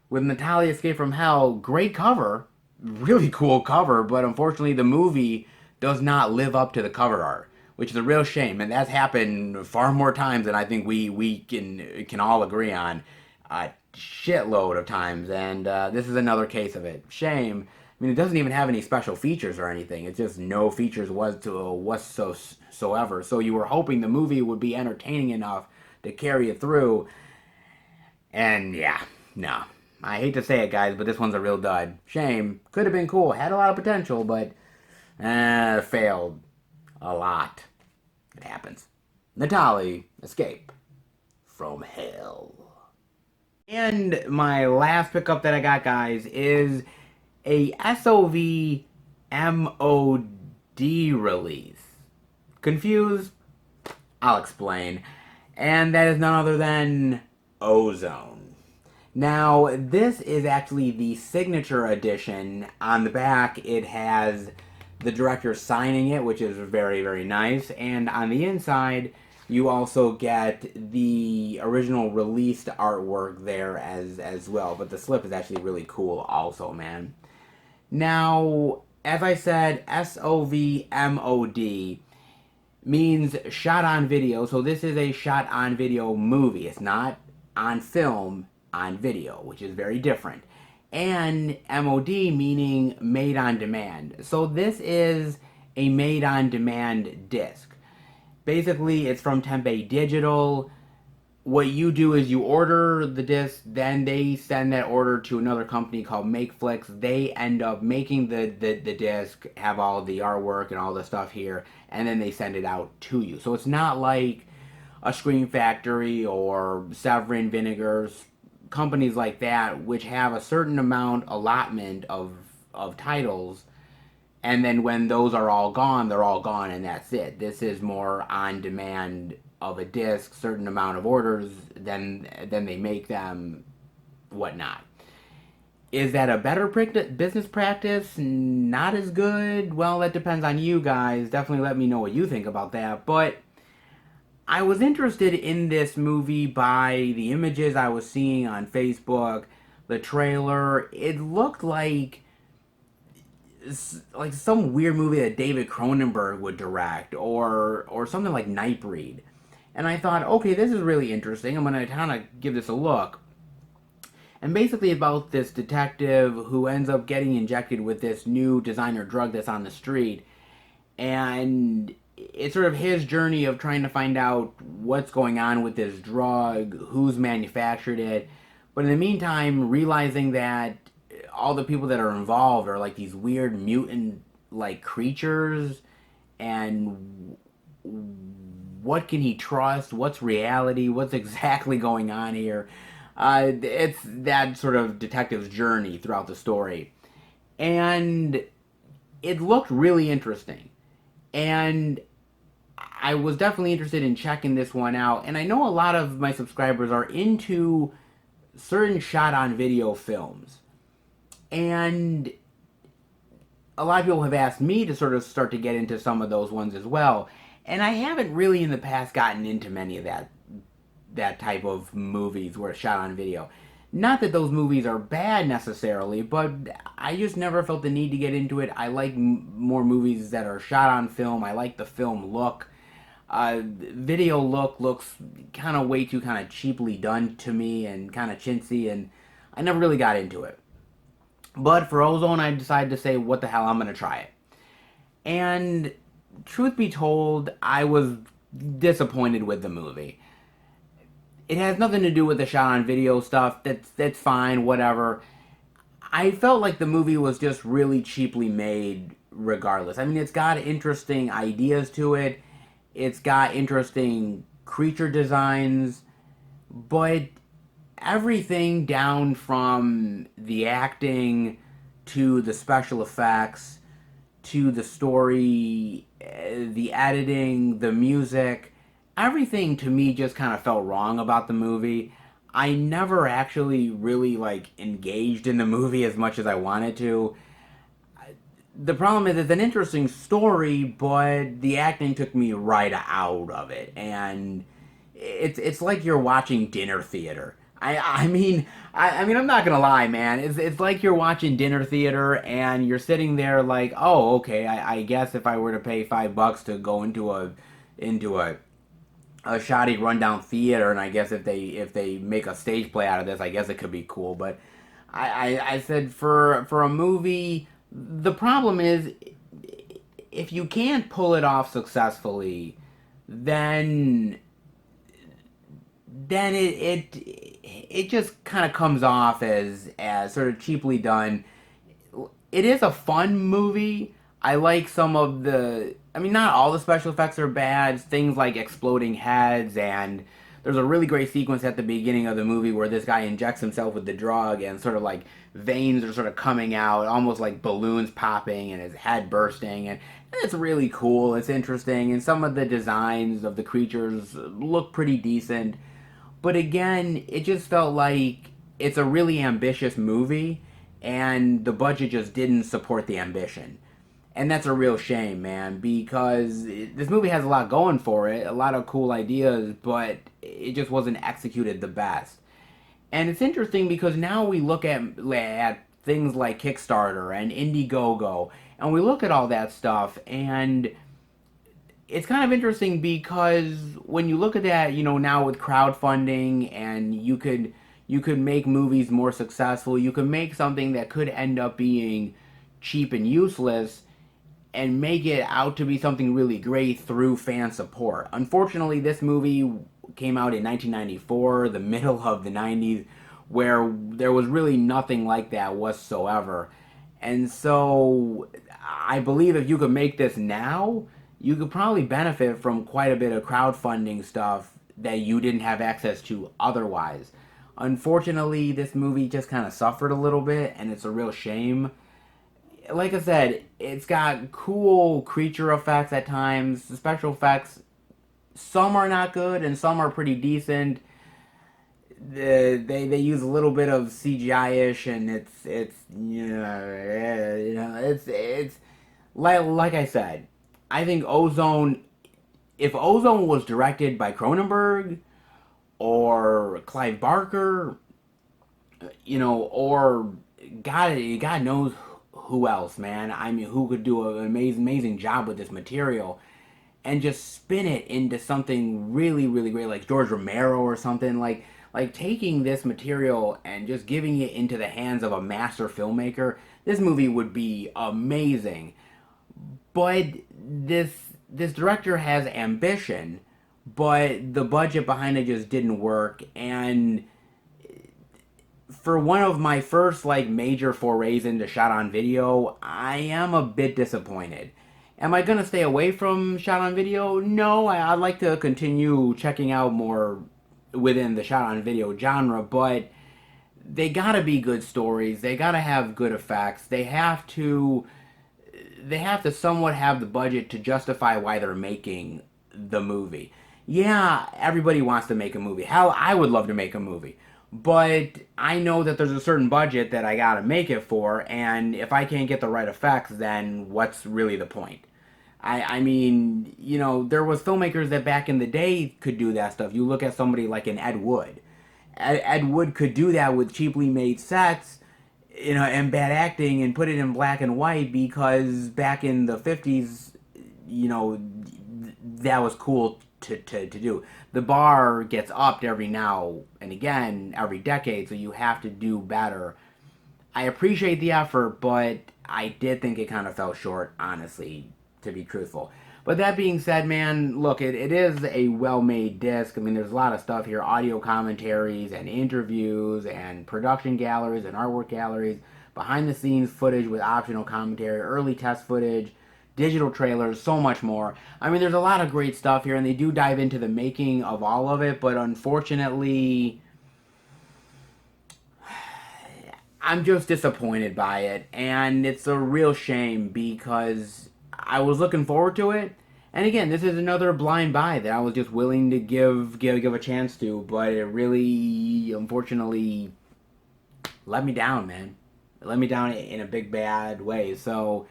with Natalia Escape from Hell, great cover, really cool cover, but unfortunately the movie does not live up to the cover art, which is a real shame. And that's happened far more times than I think we can all agree on. A shitload of times, and this is another case of it. Shame. I mean, it doesn't even have any special features or anything. It's just no features whatsoever. So you were hoping the movie would be entertaining enough to carry it through. And yeah, no. I hate to say it, guys, but this one's a real dud. Shame. Could have been cool. Had a lot of potential, but failed a lot. It happens. Natali, Escape from Hell. And my last pickup that I got, guys, is a SOV MOD release. Confused? I'll explain. And that is none other than Ozone. Now, this is actually the signature edition. On the back, it has the director signing it, which is very, very nice. And on the inside, you also get the original released artwork there as well. But the slip is actually really cool also, man. Now, as I said, SOVMOD means shot on video. So this is a shot on video movie. It's not on film, on video, which is very different. And MOD meaning made on demand. So this is a made on demand disc. Basically, it's from Tempe Digital. What you do is you order the disc, then they send that order to another company called MakeFlix. They end up making the disc, have all the artwork and all the stuff here, and then they send it out to you. So it's not like a Scream Factory or Severin Vinegars, companies like that, which have a certain amount allotment of titles, and then when those are all gone, they're all gone, and that's it. This is more on demand of a disc, certain amount of orders, then they make them, whatnot. Is that a better business practice? Not as good? Well, that depends on you guys. Definitely let me know what you think about that. But I was interested in this movie by the images I was seeing on Facebook, the trailer. It looked like some weird movie that David Cronenberg would direct, or something like Nightbreed. And I thought, okay, this is really interesting. I'm gonna kind of give this a look. And basically about this detective who ends up getting injected with this new designer drug that's on the street, and it's sort of his journey of trying to find out what's going on with this drug, who's manufactured it, but in the meantime realizing that all the people that are involved are like these weird mutant like creatures, and what can he trust, what's reality, what's exactly going on here. It's that sort of detective's journey throughout the story, and it looked really interesting. And I was definitely interested in checking this one out. And I know a lot of my subscribers are into certain shot on video films. And a lot of people have asked me to sort of start to get into some of those ones as well. And I haven't really in the past gotten into many of that type of movies where it's shot on video. Not that those movies are bad necessarily, but I just never felt the need to get into it. I like more movies that are shot on film. I like the film look. Video looks kind of way too kind of cheaply done to me and kind of chintzy, and I never really got into it. But for Ozone, I decided to say, what the hell, I'm going to try it. And truth be told, I was disappointed with the movie. It has nothing to do with the shot on video stuff. That's fine, whatever. I felt like the movie was just really cheaply made regardless. I mean, it's got interesting ideas to it. It's got interesting creature designs, but everything down from the acting to the special effects to the story, the editing, the music, everything to me just kind of felt wrong about the movie. I never actually really like engaged in the movie as much as I wanted to. The problem is it's an interesting story, but the acting took me right out of it, and it's like you're watching dinner theater. I mean, I'm not gonna lie, man. It's like you're watching dinner theater, and you're sitting there like, oh, okay. I guess if I were to pay $5 to go into a shoddy rundown theater, and I guess if they make a stage play out of this, I guess it could be cool. But I said for a movie, the problem is if you can't pull it off successfully, then it just kind of comes off as sort of cheaply done. It is a fun movie. I like some of the. I mean, not all the special effects are bad. Things like exploding heads, and there's a really great sequence at the beginning of the movie where this guy injects himself with the drug, and sort of like veins are sort of coming out, almost like balloons popping, and his head bursting, and it's really cool. It's interesting, and some of the designs of the creatures look pretty decent. But again, it just felt like it's a really ambitious movie, and the budget just didn't support the ambition. And that's a real shame, man, because this movie has a lot going for it, a lot of cool ideas, but it just wasn't executed the best. And it's interesting because now we look at things like Kickstarter and Indiegogo, and we look at all that stuff, and it's kind of interesting because when you look at that, now with crowdfunding, and you could make movies more successful, you could make something that could end up being cheap and useless and make it out to be something really great through fan support. Unfortunately, this movie came out in 1994, the middle of the 90s, where there was really nothing like that whatsoever. And so I believe if you could make this now, you could probably benefit from quite a bit of crowdfunding stuff that you didn't have access to otherwise. Unfortunately, this movie just kind of suffered a little bit, and it's a real shame. Like I said, it's got cool creature effects at times. The special effects, some are not good and some are pretty decent. They use a little bit of CGI-ish, and it's it's like I said, I think Ozone if Ozone was directed by Cronenberg or Clive Barker, or God knows who else, man. I mean, who could do an amazing job with this material and just spin it into something really, really great, like George Romero or something, like taking this material and just giving it into the hands of a master filmmaker. This movie would be amazing. But this director has ambition, but the budget behind it just didn't work. And for one of my first major forays into shot on video, I am a bit disappointed. Am I gonna stay away from shot on video? No, I'd like to continue checking out more within the shot on video genre, but they gotta be good stories. They gotta have good effects. They have to somewhat have the budget to justify why they're making the movie. Yeah, everybody wants to make a movie. Hell, I would love to make a movie. But I know that there's a certain budget that I gotta make it for, and if I can't get the right effects, then what's really the point? I mean, there was filmmakers that back in the day could do that stuff. You look at somebody like an Ed Wood. Ed Wood could do that with cheaply made sets, and bad acting and put it in black and white because back in the 50s, that was cool to do. The bar gets upped every now and again, every decade, so you have to do better. I appreciate the effort, but I did think it kind of fell short, honestly, to be truthful. But that being said, man, look, it is a well-made disc. I mean, there's a lot of stuff here, audio commentaries and interviews and production galleries and artwork galleries, behind-the-scenes footage with optional commentary, early test footage, digital trailers, so much more. I mean, there's a lot of great stuff here, and they do dive into the making of all of it, but unfortunately, I'm just disappointed by it, and it's a real shame because I was looking forward to it. And again, this is another blind buy that I was just willing to give a chance to, but it really, unfortunately, let me down, man. It let me down in a big bad way. So,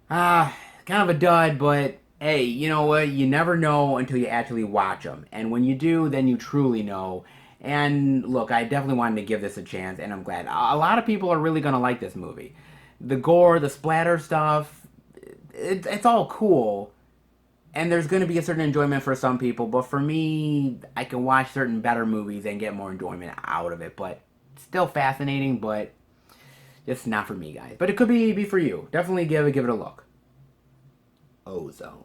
kind of a dud, but hey, you know what? You never know until you actually watch them. And when you do, then you truly know. And look, I definitely wanted to give this a chance, and I'm glad. A lot of people are really going to like this movie. The gore, the splatter stuff, it's all cool. And there's going to be a certain enjoyment for some people, but for me, I can watch certain better movies and get more enjoyment out of it. But still fascinating, but just not for me, guys. But it could be for you. Definitely give it a look. Ozone.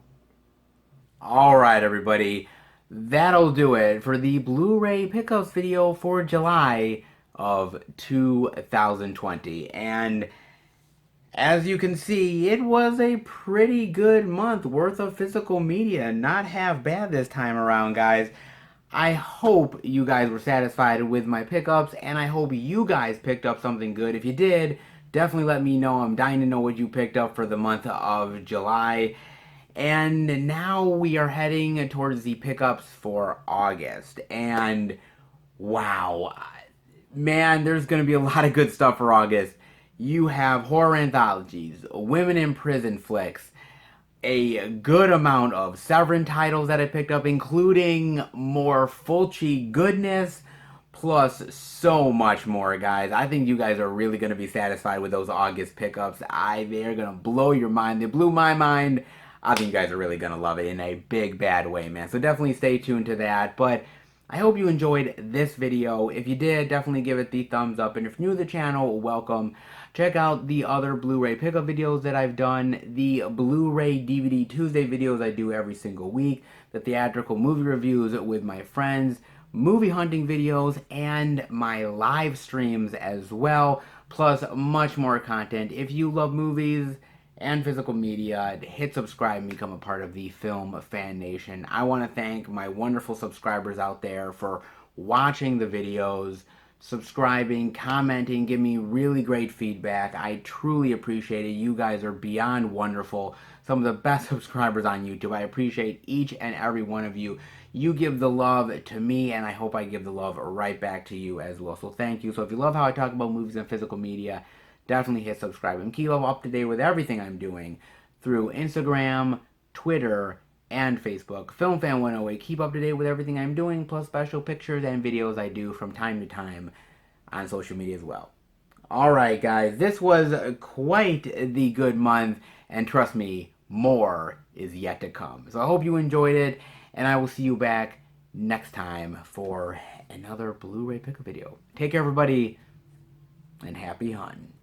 Alright, everybody. That'll do it for the Blu-ray pickups video for July of 2020. And as you can see, it was a pretty good month worth of physical media. Not half bad this time around, guys. I hope you guys were satisfied with my pickups, and I hope you guys picked up something good. If you did, definitely let me know. I'm dying to know what you picked up for the month of July. And now we are heading towards the pickups for August. And wow, man, there's going to be a lot of good stuff for August. You have horror anthologies, women in prison flicks, a good amount of Severin titles that I picked up, including more Fulci goodness, plus so much more, guys. I think you guys are really going to be satisfied with those August pickups. They're going to blow your mind. They blew my mind. I think you guys are really going to love it in a big, bad way, man. So definitely stay tuned to that. But I hope you enjoyed this video. If you did, definitely give it the thumbs up. And if you're new to the channel, welcome. Check out the other Blu-ray pickup videos that I've done. The Blu-ray DVD Tuesday videos I do every single week. The theatrical movie reviews with my friends. Movie hunting videos. And my live streams as well. Plus much more content. If you love movies and physical media, hit subscribe and become a part of the Film Fan Nation. I want to thank my wonderful subscribers out there for watching the videos, subscribing, commenting, give me really great feedback. I truly appreciate it. You guys are beyond wonderful. Some of the best subscribers on YouTube. I appreciate each and every one of you. You give the love to me, and I hope I give the love right back to you as well. So thank you. So if you love how I talk about movies and physical media, definitely hit subscribe and keep up to date with everything I'm doing through Instagram, Twitter, and Facebook, FilmFan108. Keep up to date with everything I'm doing, plus special pictures and videos I do from time to time on social media as well. Alright guys, this was quite the good month, and trust me, more is yet to come. So I hope you enjoyed it, and I will see you back next time for another Blu-ray pickup video. Take care everybody, and happy hunting.